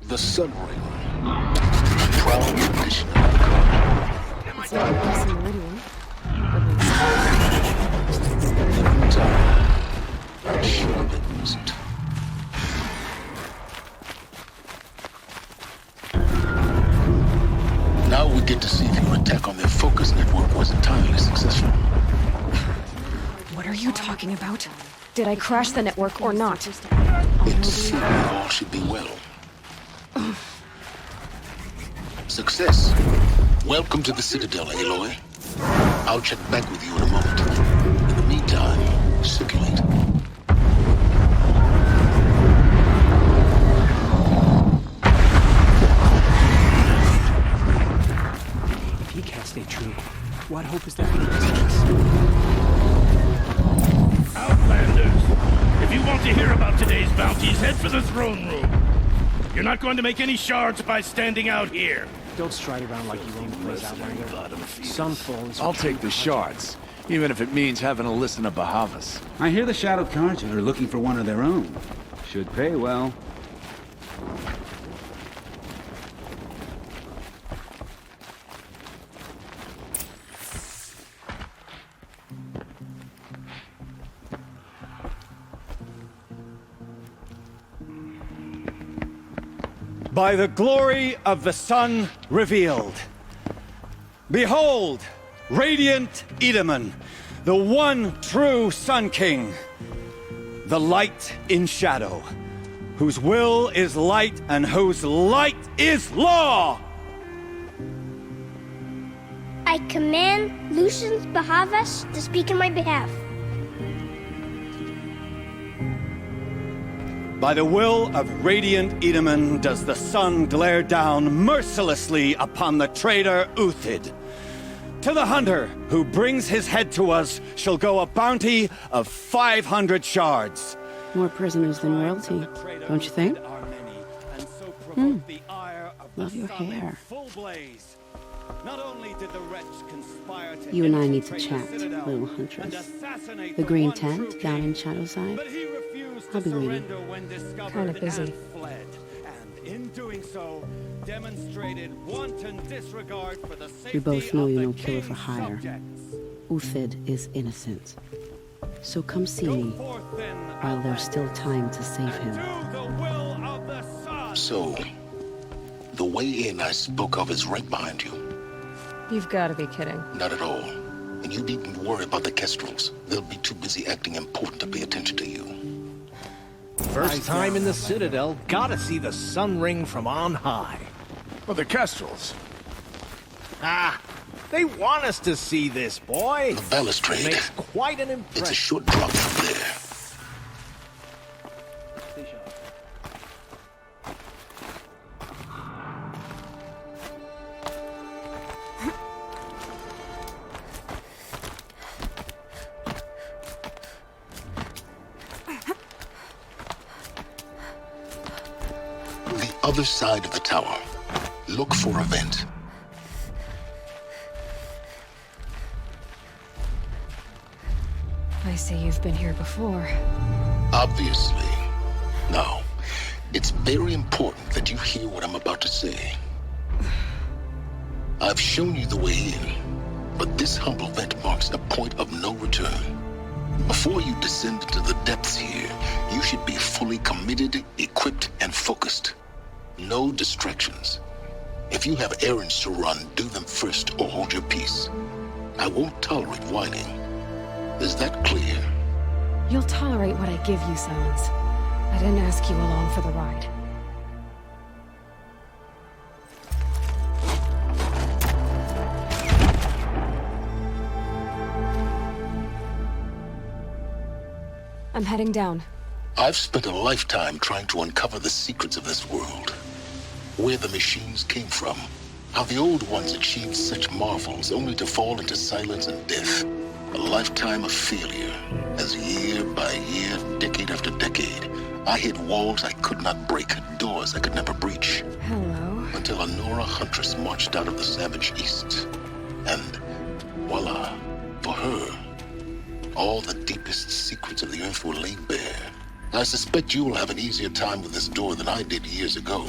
The Sun Ring. A proud tradition of the Carja. It's not a millennium. I'm sure it wasn't. Now we get to see if your attack on their focus network was entirely successful. What are you talking about? Did I crash the network or not? It seems all should be well. Success. Welcome to the Citadel, Aloy. I'll check back with you in a moment. In the meantime, circulate. If he can't stay true, what hope is there for the business? Outlanders! If you want to hear about today's bounties, head for the throne room. You're not going to make any shards by standing out here. Don't stride around like you own the place, Outlander. Sunfall is... I'll take the shards, even if it means having to listen to Bahavas. I hear the Shadow Carja are looking for one of their own. Should pay well. By the glory of the sun revealed. Behold, radiant Edaman, the one true Sun King, the light in shadow, whose will is light and whose light is law! I command Lucius Bahavas to speak in my behalf. By the will of radiant Edaman does the sun glare down mercilessly upon the traitor Uthid. To the hunter who brings his head to us shall go a bounty of 500 shards. More prisoners than royalty, don't you think? The ire of Love your hair. Full blaze. Not only did the wretch conspire to You and I need to infiltrate chat, the Citadel little and huntress. assassinate The green one true tent down king, in Shadowside. but he refused I'll to be waiting. surrender when discovered Kinda busy. and fled. And in doing so, demonstrated wanton disregard for the safety We both know of you're the no killer for king's hire. subjects. Uthid is innocent. So come see Go me forth then, while there's still time to save him. do the will of the sun. So, the way in I spoke of is right behind you. You've got to be kidding. Not at all. And you needn't worry about the Kestrels. They'll be too busy acting important to pay attention to you. First time in the Citadel, gotta see the sun ring from on high. Well, the Kestrels. Ah, they want us to see this, boy. The balustrade. Makes quite an It's a impression. short drop from there. The other side of the tower. Look for a vent. I see you've been here before. Obviously. Now, it's very important that you hear what I'm about to say. I've shown you the way in, but this humble vent marks a point of no return. Before you descend into the depths here, you should be fully committed, equipped, and focused. No distractions. If you have errands to run, do them first or hold your peace. I won't tolerate whining. Is that clear? You'll tolerate what I give you, Silence. I didn't ask you along for the ride. I'm heading down. I've spent a lifetime trying to uncover the secrets of this world. Where the machines came from. How the old ones achieved such marvels only to fall into silence and death. A lifetime of failure, as year by year, decade after decade, I hit walls I could not break, doors I could never breach. Hello. Until a Nora huntress marched out of the savage east. And voila, for her, all the deepest secrets of the earth were laid bare. I suspect you will have an easier time with this door than I did years ago.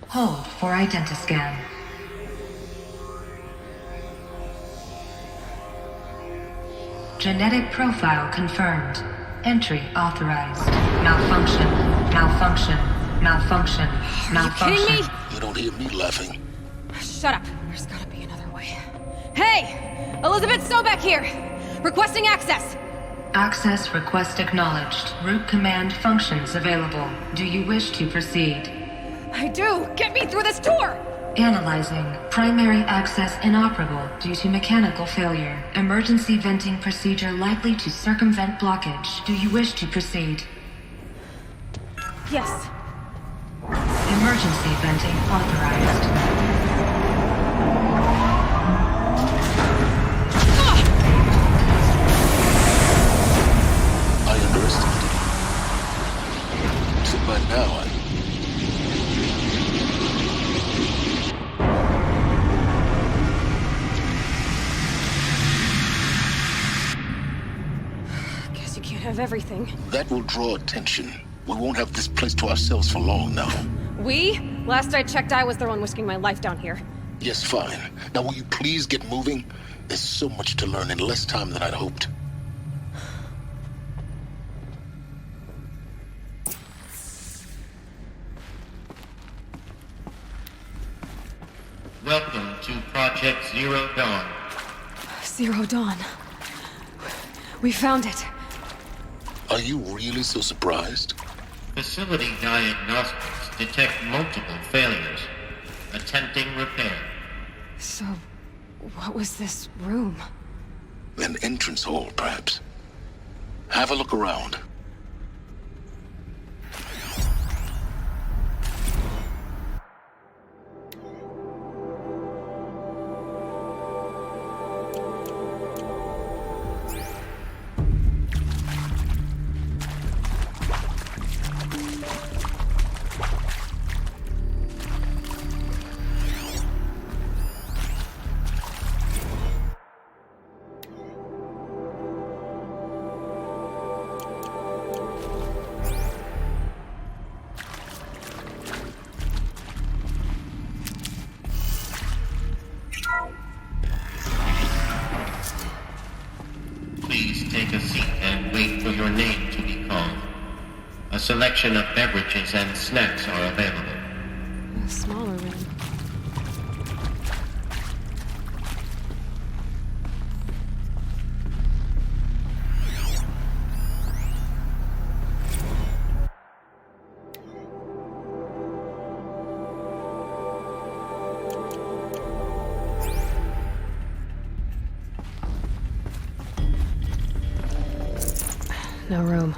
Hold for identiscan. Genetic profile confirmed. Entry authorized. Malfunction. Malfunction. Malfunction. Malfunction. Kidding me? You don't hear me laughing. Shut up. There's gotta be another way. Hey! Elizabeth Sobek here! Requesting access! Access request acknowledged. Root command functions available. Do you wish to proceed? I do! Get me through this tour! Analyzing. Primary access inoperable due to mechanical failure. Emergency venting procedure likely to circumvent blockage. Do you wish to proceed? Yes. Emergency venting authorized. I underestimated you. So by now, Guess you can't have everything. that will draw attention. We won't have this place to ourselves for long now. We? Last I checked, I was the one risking my life down here. Yes, fine. Now will you please get moving? There's so much to learn in less time than I'd hoped. Welcome to Project Zero Dawn. Zero Dawn. We found it. Are you really so surprised? Facility diagnostics detect multiple failures. Attempting repair. So, what was this room? An entrance hall, perhaps. Have a look around. and wait for your name to be called. A selection of beverages and snacks are available. A smaller room. No room.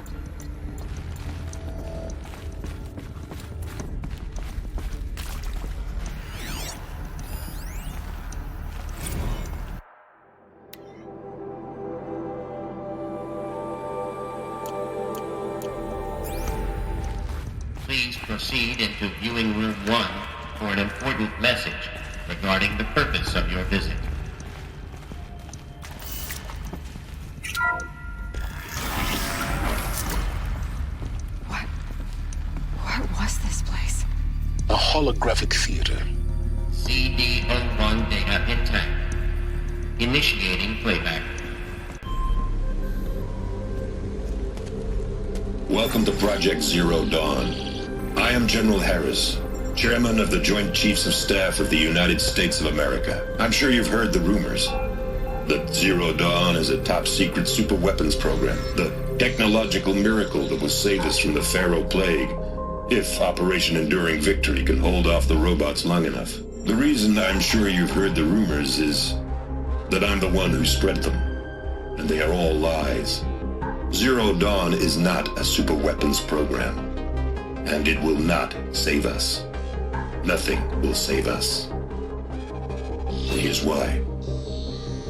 Please proceed into viewing room 1 for an important message regarding the purpose of your visit. What was this place? A holographic theater. CD01 data intact. Initiating playback. Welcome to Project Zero Dawn. I am General Harris, Chairman of the Joint Chiefs of Staff of the United States of America. I'm sure you've heard the rumors that Zero Dawn is a top-secret superweapons program, the technological miracle that will save us from the Pharaoh Plague, if Operation Enduring Victory can hold off the robots long enough. The reason I'm sure you've heard the rumors is that I'm the one who spread them, and they are all lies. Zero Dawn is not a superweapons program, and it will not save us. Nothing will save us. And here's why.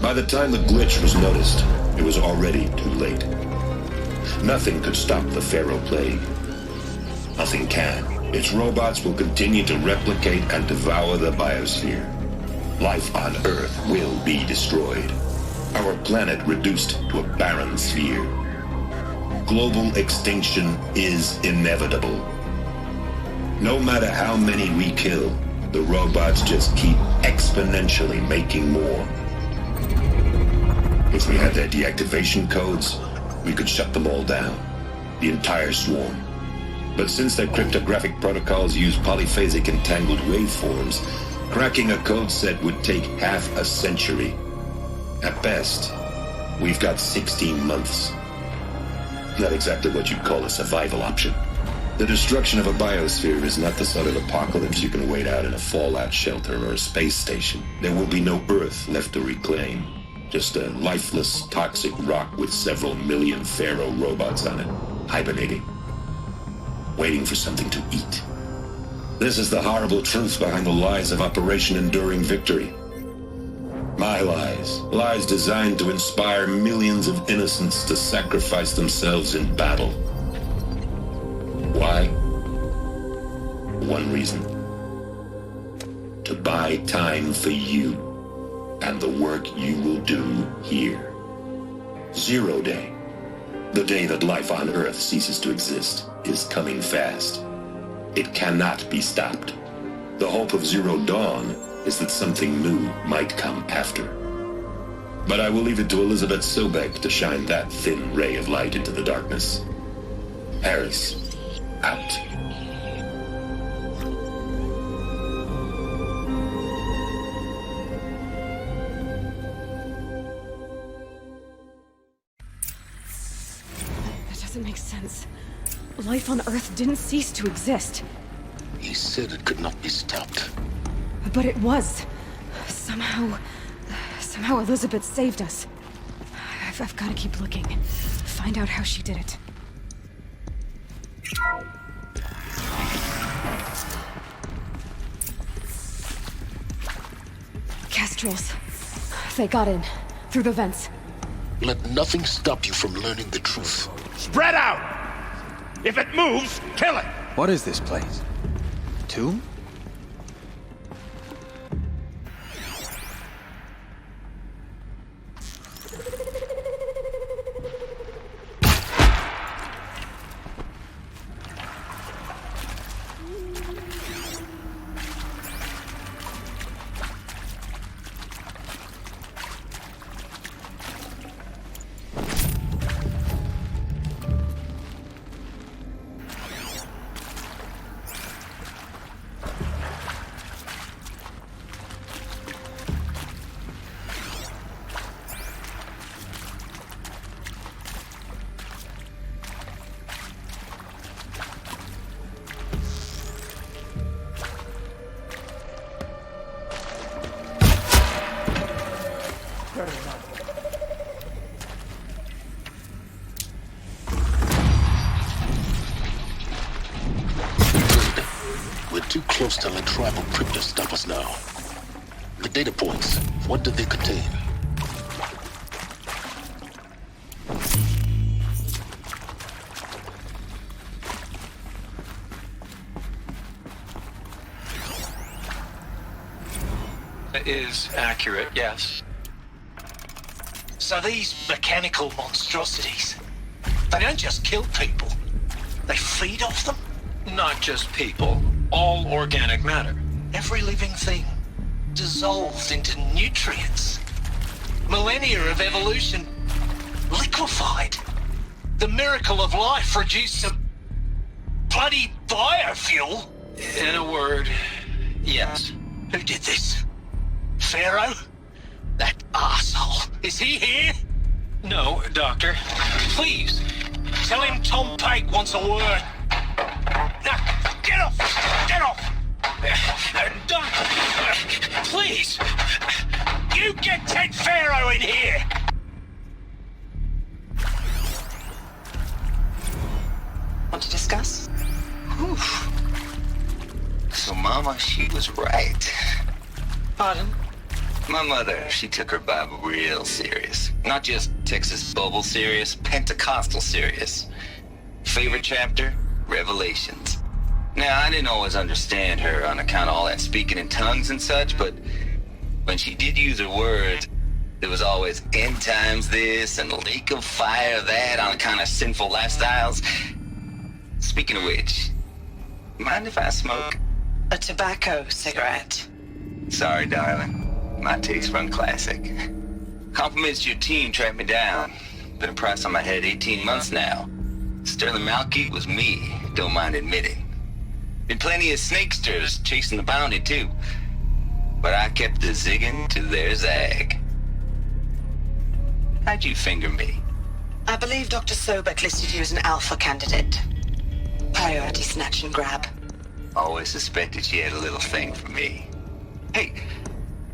By the time the glitch was noticed, it was already too late. Nothing could stop the Pharaoh Plague. Nothing can. Its robots will continue to replicate and devour the biosphere. Life on Earth will be destroyed. Our planet reduced to a barren sphere. Global extinction is inevitable. No matter how many we kill, the robots just keep exponentially making more. If we had their deactivation codes, we could shut them all down. The entire swarm. But since their cryptographic protocols use polyphasic entangled waveforms, cracking a code set would take half a century. At best, we've got 16 months. Not exactly what you'd call a survival option. The destruction of a biosphere is not the sort of apocalypse you can wait out in a fallout shelter or a space station. There will be no Earth left to reclaim. Just a lifeless, toxic rock with several million Pharaoh robots on it, hibernating, waiting for something to eat. This is the horrible truth behind the lies of Operation Enduring Victory. My lies. Lies designed to inspire millions of innocents to sacrifice themselves in battle. Why? One reason. To buy time for you and the work you will do here. Zero Day. The day that life on Earth ceases to exist is coming fast. It cannot be stopped. The hope of Zero Dawn is that something new might come after. But I will leave it to Elizabeth Sobek to shine that thin ray of light into the darkness. Harris, out. That doesn't make sense. Life on Earth didn't cease to exist. He said it could not be stopped. But it was. Somehow Elizabeth saved us. I've got to keep looking. Find out how she did it. Kestrels. They got in. Through the vents. Let nothing stop you from learning the truth. Spread out! If it moves, kill it! What is this place? Tomb? too close to let tribal crypto stop us now. The data points, what do they contain? Is accurate, yes. So these mechanical monstrosities, they don't just kill people, they feed off them? Not just people, all organic matter. Every living thing dissolved into nutrients. Millennia of evolution liquefied. The miracle of life reduced to bloody biofuel. In a word, yes. Who did this? Pharaoh? That arsehole. Is he here? No, Doctor. Please, tell him Tom Pike wants a word. Now, get off! Get off! Doc, please! You get Ted Pharaoh in here! Want to discuss? Whew. So Mama, she was right. Pardon? My mother, she took her Bible real serious. Not just Texas Bible serious, Pentecostal serious. Favorite chapter? Revelations. Now, I didn't always understand her on account of all that speaking in tongues and such, but when she did use her words, there was always end times this and lake of fire that on account of sinful lifestyles. Speaking of which, mind if I smoke? A tobacco cigarette. Sorry, darling. My taste run classic. Compliments to your team tracked me down. Been a price on my head 18 months now. Sterling Malkeet was me, don't mind admitting. Been plenty of snakesters chasing the bounty too. But I kept the zigging to their zag. How'd you finger me? I believe Dr. Sobek listed you as an alpha candidate. Priority snatch and grab. Always suspected she had a little thing for me. Hey,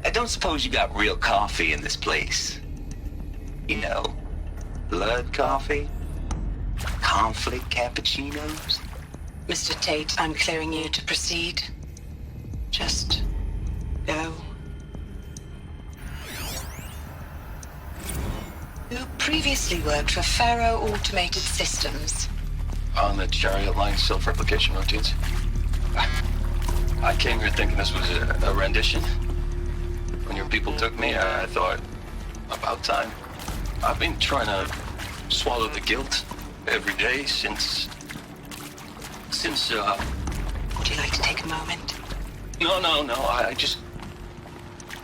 I don't suppose you got real coffee in this place. You know, blood coffee? Conflict cappuccinos? Mr. Tate, I'm clearing you to proceed. Just go. Who previously worked for Pharaoh Automated Systems? On the chariot line self-replication routines. I came here thinking this was a rendition. When your people took me, I thought, about time. I've been trying to swallow the guilt every day since... Would you like to take a moment? No,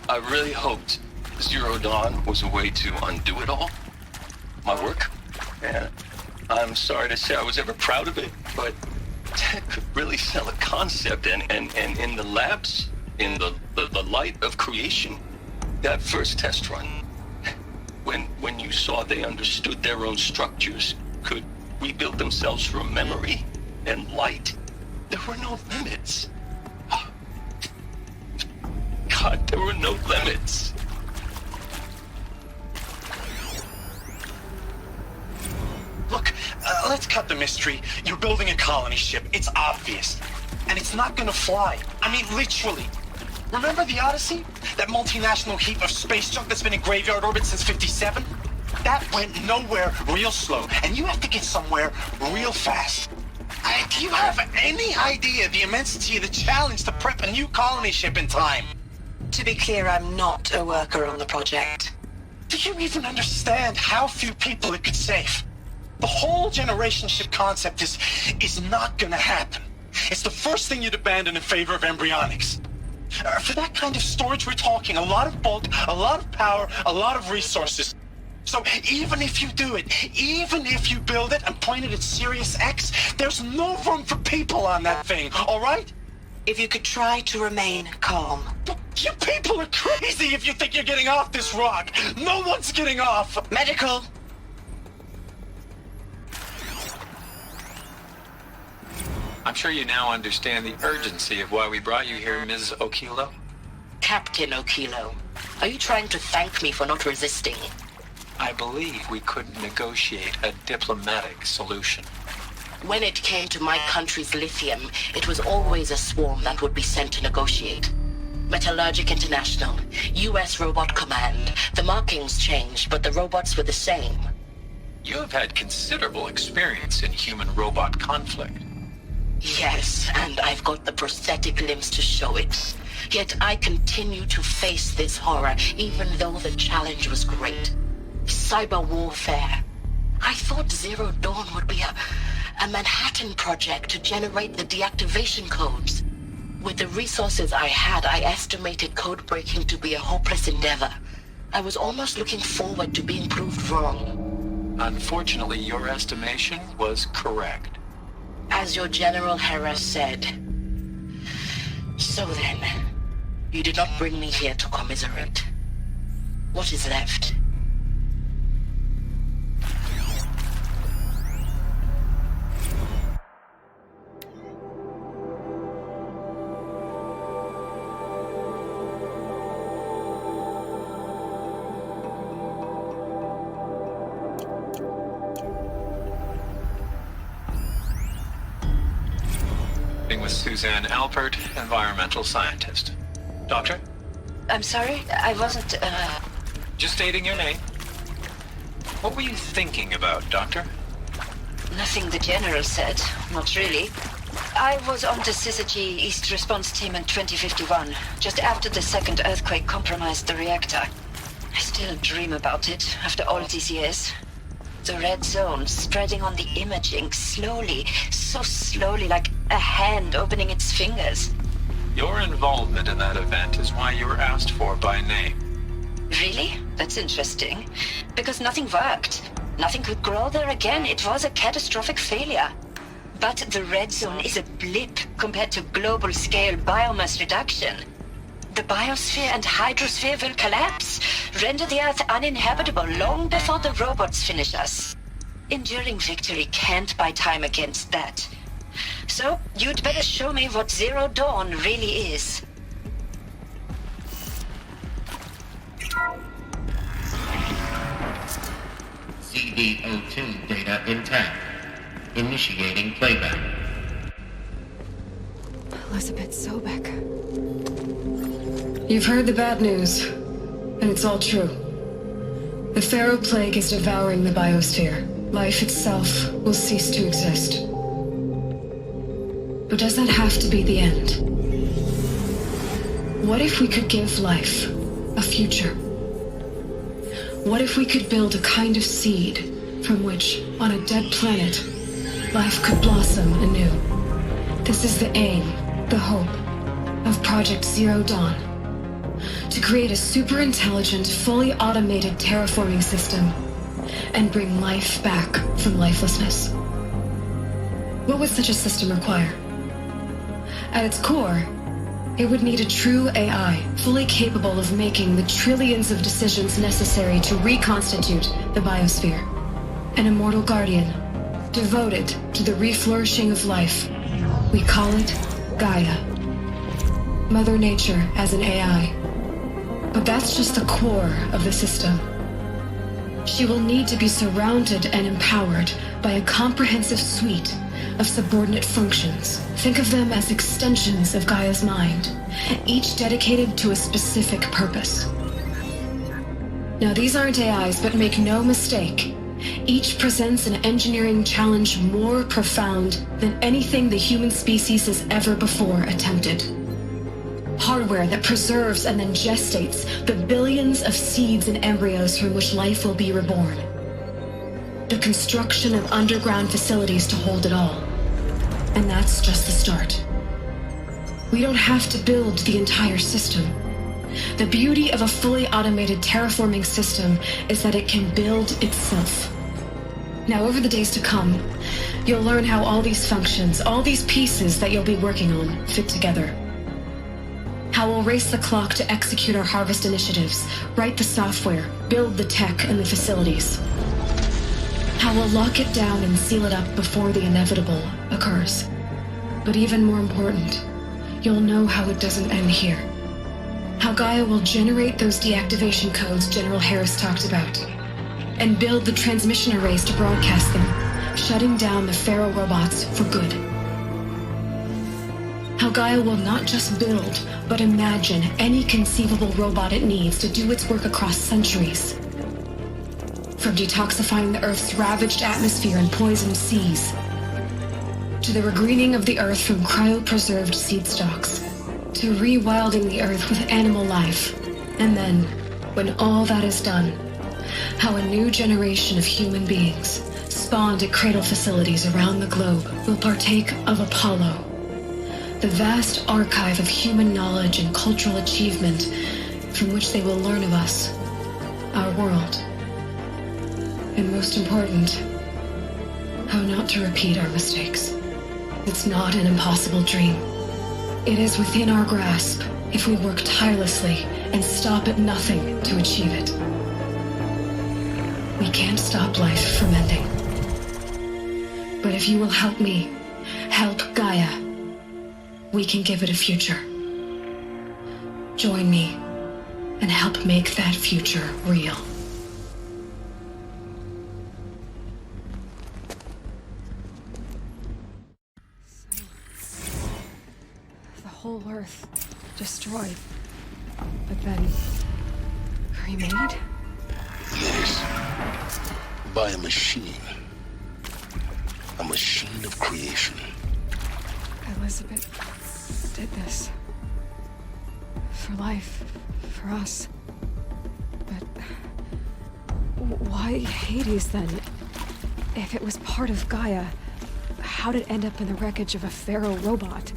I really hoped Zero Dawn was a way to undo it all. My work. And I'm sorry to say I was ever proud of it, but Ted could really sell a concept, and in the labs, in the light of creation, that first test run, when you saw they understood their own structures, could rebuild themselves from memory and light, there were no limits. God, there were no limits. Look, let's cut the mystery. You're building a colony ship. It's obvious. And it's not gonna fly. I mean, literally. Remember the Odyssey? That multinational heap of space junk that's been in graveyard orbit since 57? That went nowhere real slow. And you have to get somewhere real fast. Do you have any idea the immensity of the challenge to prep a new colony ship in time? To be clear, I'm not a worker on the project. Do you even understand how few people it could save? The whole generation ship concept is not gonna happen. It's the first thing you'd abandon in favor of embryonics. For that kind of storage, we're talking a lot of bulk, a lot of power, a lot of resources. So even if you do it, even if you build it and point it at Sirius X, there's no room for people on that thing, all right? If you could try to remain calm. You people are crazy if you think you're getting off this rock. No one's getting off. Medical. I'm sure you now understand the urgency of why we brought you here, Ms. Okilo. Captain Okilo, are you trying to thank me for not resisting? I believe we could negotiate a diplomatic solution. When it came to my country's lithium, it was always a swarm that would be sent to negotiate. Metallurgic International, US Robot Command. The markings changed, but the robots were the same. You have had considerable experience in human-robot conflict. Yes, and I've got the prosthetic limbs to show it. Yet I continue to face this horror, even though the challenge was great. Cyber warfare. I thought Zero Dawn would be a Manhattan project to generate the deactivation codes. With the resources I had, I estimated code breaking to be a hopeless endeavor. I was almost looking forward to being proved wrong. Unfortunately, your estimation was correct. As your General Hera said. So then, you did not bring me here to commiserate. What is left? With Suzanne Alpert, environmental scientist. Doctor? I'm sorry, I wasn't, Just stating your name. What were you thinking about, Doctor? Nothing the General said, not really. I was on the Syzygy East Response Team in 2051, just after the second earthquake compromised the reactor. I still dream about it, after all these years. The red zone spreading on the imaging, slowly, so slowly, like a hand opening its fingers. Your involvement in that event is why you were asked for by name. Really? That's interesting. Because nothing worked. Nothing could grow there again. It was a catastrophic failure. But the red zone is a blip compared to global-scale biomass reduction. The biosphere and hydrosphere will collapse, render the Earth uninhabitable long before the robots finish us. Enduring victory can't buy time against that. So, you'd better show me what Zero Dawn really is. CD02 data intact. Initiating playback. Elizabeth Sobek. You've heard the bad news, and it's all true. The Pharaoh Plague is devouring the biosphere. Life itself will cease to exist. But does that have to be the end? What if we could give life a future? What if we could build a kind of seed from which, on a dead planet, life could blossom anew? This is the aim, the hope, of Project Zero Dawn. To create a super-intelligent, fully automated terraforming system and bring life back from lifelessness. What would such a system require? At its core, it would need a true AI, fully capable of making the trillions of decisions necessary to reconstitute the biosphere. An immortal guardian, devoted to the reflourishing of life. We call it Gaia. Mother Nature as an AI. But that's just the core of the system. She will need to be surrounded and empowered by a comprehensive suite of subordinate functions. Think of them as extensions of Gaia's mind, each dedicated to a specific purpose. Now, these aren't AIs, but make no mistake, each presents an engineering challenge more profound than anything the human species has ever before attempted. Hardware that preserves and then gestates the billions of seeds and embryos from which life will be reborn. The construction of underground facilities to hold it all. And that's just the start. We don't have to build the entire system. The beauty of a fully automated terraforming system is that it can build itself. Now, over the days to come, you'll learn how all these functions, all these pieces that you'll be working on, fit together. How we'll race the clock to execute our harvest initiatives, write the software, build the tech and the facilities. How we'll lock it down and seal it up before the inevitable occurs. But even more important, you'll know how it doesn't end here. How Gaia will generate those deactivation codes General Harris talked about, and build the transmission arrays to broadcast them, shutting down the Pharaoh robots for good. How Gaia will not just build, but imagine any conceivable robot it needs to do its work across centuries. From detoxifying the Earth's ravaged atmosphere and poisoned seas, to the regreening of the Earth from cryopreserved seed stalks, to rewilding the Earth with animal life. And then, when all that is done, how a new generation of human beings, spawned at cradle facilities around the globe, will partake of Apollo, the vast archive of human knowledge and cultural achievement from which they will learn of us, our world. And most important, how not to repeat our mistakes. It's not an impossible dream. It is within our grasp if we work tirelessly and stop at nothing to achieve it. We can't stop life from ending. But if you will help me, help Gaia, we can give it a future. Join me and help make that future real. The whole Earth destroyed, but then remade? Yes. By a machine. A machine of creation. Elizabeth did this. For life. For us. But why Hades then? If it was part of Gaia, how did it end up in the wreckage of a Pharaoh robot?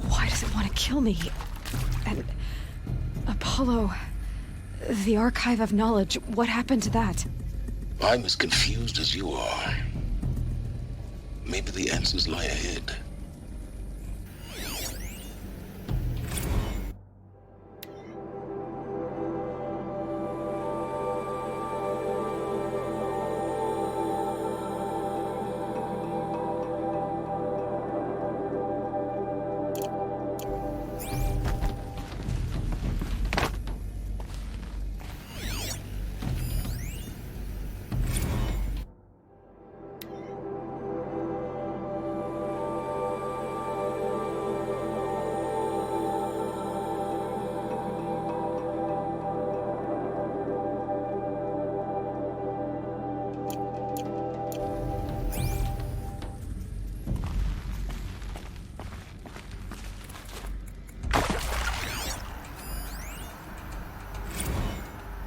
Why does it want to kill me? And Apollo, the archive of knowledge, what happened to that? I'm as confused as you are. Maybe the answers lie ahead.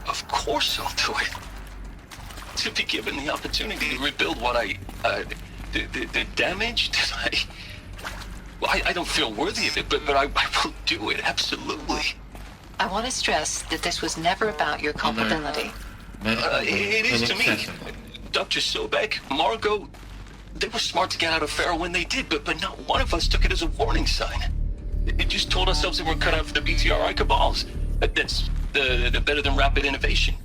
Of course I'll do it. To be given the opportunity to rebuild what the damage that I don't feel worthy of it, but I will do it, absolutely. I want to stress that this was never about your culpability. It is to me. Dr. Sobek, Margot, they were smart to get out of Pharaoh when they did, but not one of us took it as a warning sign. It just told ourselves that we're cut out for the BTRI cabals. That's the better than rapid innovation.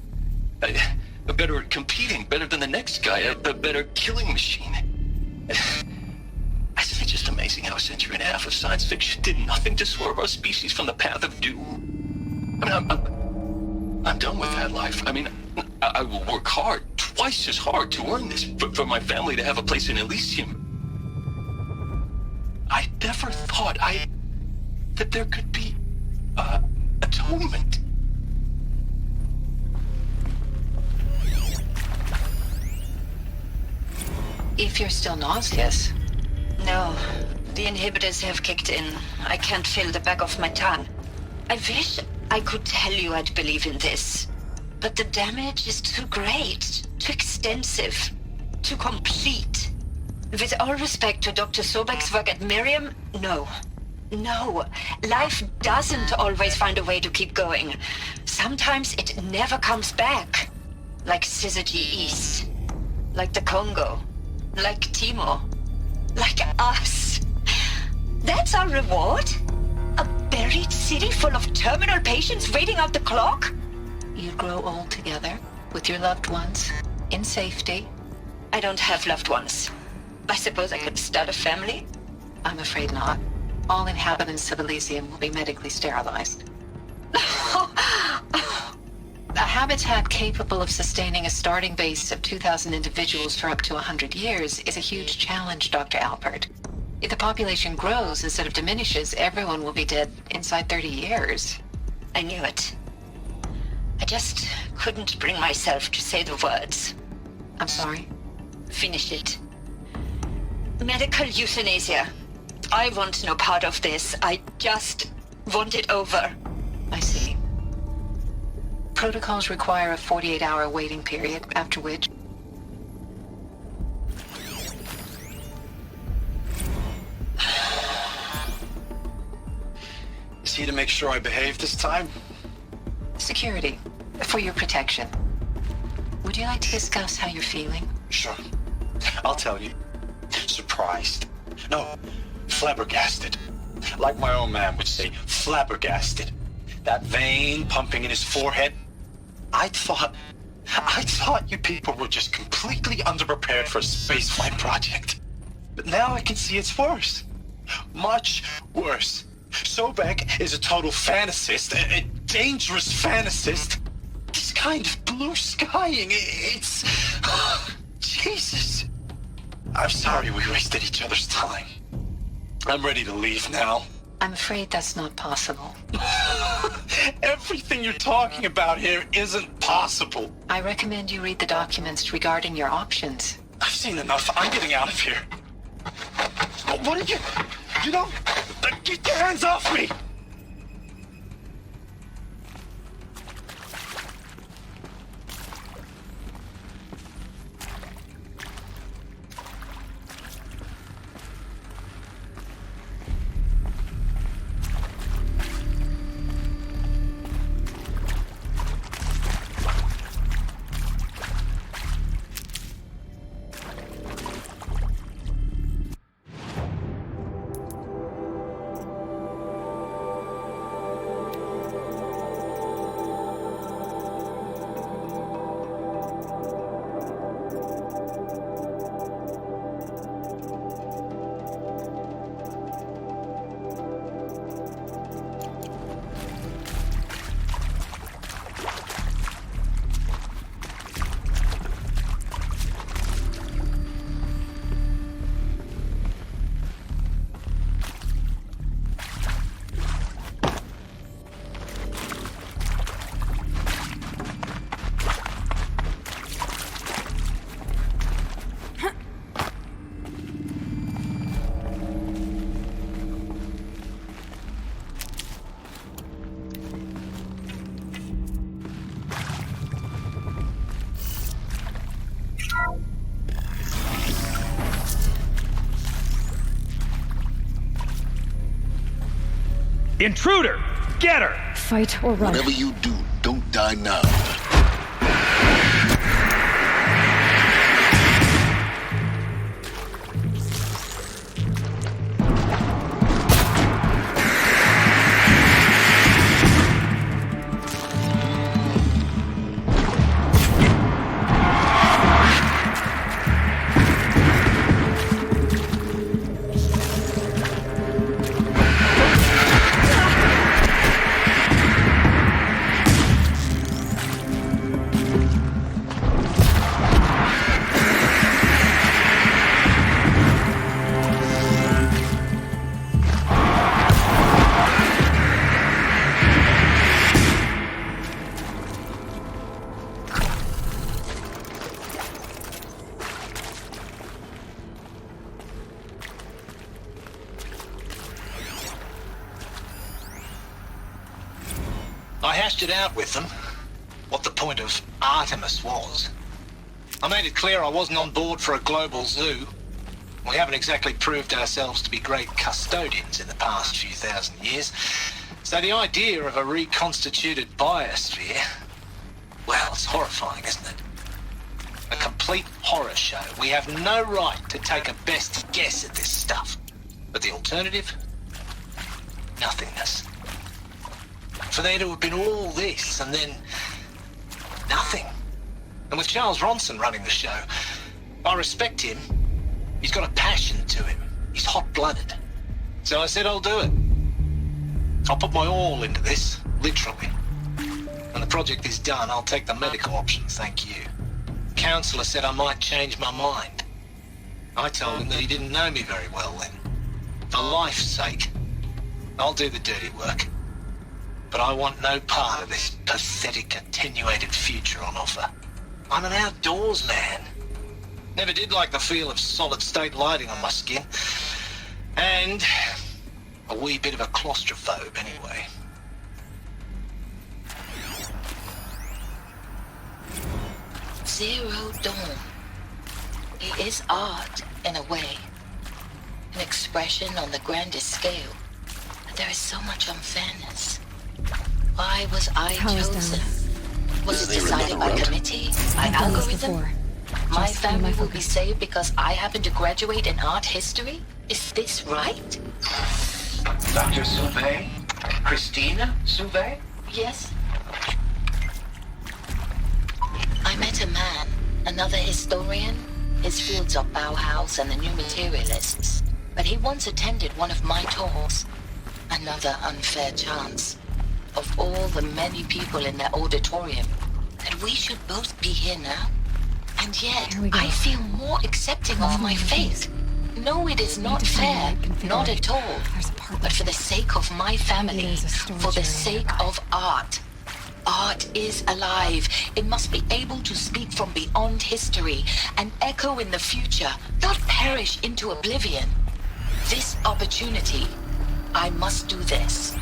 A better at competing, better than the next guy, a better killing machine. Isn't it just amazing how a century and a half of science fiction did nothing to swerve our species from the path of doom? I mean, I'm done with that life. I mean, I will work hard, twice as hard to earn this, for my family to have a place in Elysium. I never thought that there could be, atonement. If you're still nauseous. No, the inhibitors have kicked in. I can't feel the back of my tongue. I wish I could tell you I'd believe in this. But the damage is too great, too extensive, too complete. With all respect to Dr. Sobek's work at Miriam, no. No, life doesn't always find a way to keep going. Sometimes it never comes back. Like Syzygy East. Like the Congo. Like Timo. Like us. That's our reward? A buried city full of terminal patients waiting out the clock? You grow old together with your loved ones in safety. I don't have loved ones. I suppose I could start a family? I'm afraid not. All inhabitants of Elysium will be medically sterilized. A habitat capable of sustaining a starting base of 2,000 individuals for up to 100 years is a huge challenge, Dr. Alpert. If the population grows instead of diminishes, everyone will be dead inside 30 years. I knew it. I just couldn't bring myself to say the words. I'm sorry? Finish it. Medical euthanasia. I want no part of this. I just want it over. I see. Protocols require a 48-hour waiting period, after which... Is he to make sure I behave this time? Security. For your protection. Would you like to discuss how you're feeling? Sure. I'll tell you. Surprised. No, flabbergasted. Like my own man would say, flabbergasted. That vein pumping in his forehead. I thought you people were just completely underprepared for a spaceflight project. But now I can see it's worse. Much worse. Sobek is a total fantasist, a dangerous fantasist. This kind of blue skying, it's... Jesus. I'm sorry we wasted each other's time. I'm ready to leave now. I'm afraid that's not possible. Everything you're talking about here isn't possible. I recommend you read the documents regarding your options. I've seen enough. I'm getting out of here. What did you... You know... Get your hands off me! Intruder! Get her! Fight or run. Whatever you do, don't die now. I hashed it out with them, what the point of Artemis was. I made it clear I wasn't on board for a global zoo. We haven't exactly proved ourselves to be great custodians in the past few thousand years. So the idea of a reconstituted biosphere, well, it's horrifying, isn't it? A complete horror show. We have no right to take a best guess at this stuff. But the alternative? Nothingness. For there to have been all this, and then nothing. And with Charles Ronson running the show, I respect him. He's got a passion to him. He's hot-blooded. So I said I'll do it. I'll put my all into this, literally. And the the project is done, I'll take the medical option, thank you. Counselor said I might change my mind. I told him that he didn't know me very well then. For life's sake, I'll do the dirty work. But I want no part of this pathetic, attenuated future on offer. I'm an outdoors man. Never did like the feel of solid-state lighting on my skin. And a wee bit of a claustrophobe, anyway. Zero Dawn. It is art, in a way. An expression on the grandest scale. But there is so much unfairness. Why was I chosen? Was it decided by committee? By algorithm? My family will be saved because I happen to graduate in art history? Is this right? Dr. Sauvé? Christina Sauvé? Yes. I met a man, another historian. His fields are Bauhaus and the New Materialists. But he once attended one of my talks. Another unfair chance. Of all the many people in that auditorium, that we should both be here now. And yet, I feel more accepting of my fate. No, it is not fair, not at all. But for the sake of my family, for the sake of art. Art is alive. It must be able to speak from beyond history and echo in the future, not perish into oblivion. This opportunity, I must do this.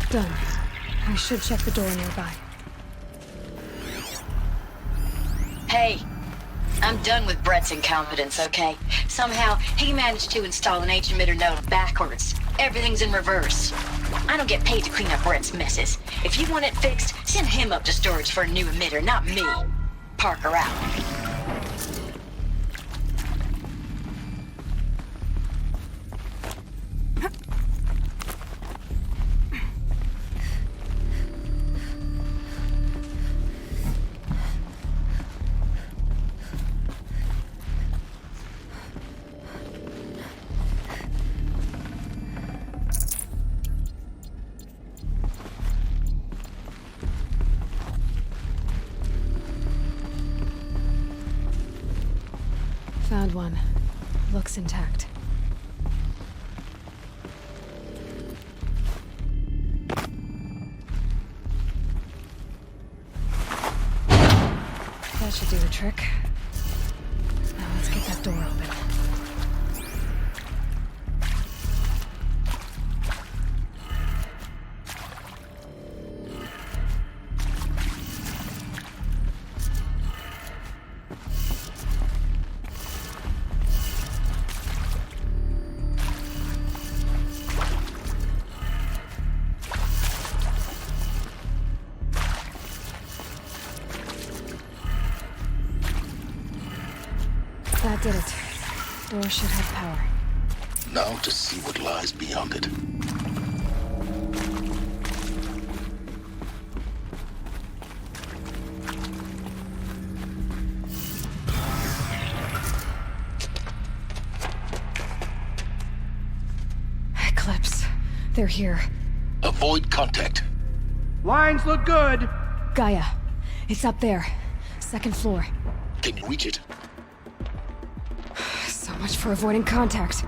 Done. I should check the door nearby. Hey, I'm done with Brett's incompetence, okay? Somehow, he managed to install an H-emitter node backwards. Everything's in reverse. I don't get paid to clean up Brett's messes. If you want it fixed, send him up to storage for a new emitter, not me. Parker out. Found one. Looks intact. That should do the trick. Now let's get that door open. That did it. Door should have power. Now to see what lies beyond it. Eclipse. They're here. Avoid contact. Lines look good. Gaia. It's up there. Second floor. Can you reach it? So much for avoiding contact.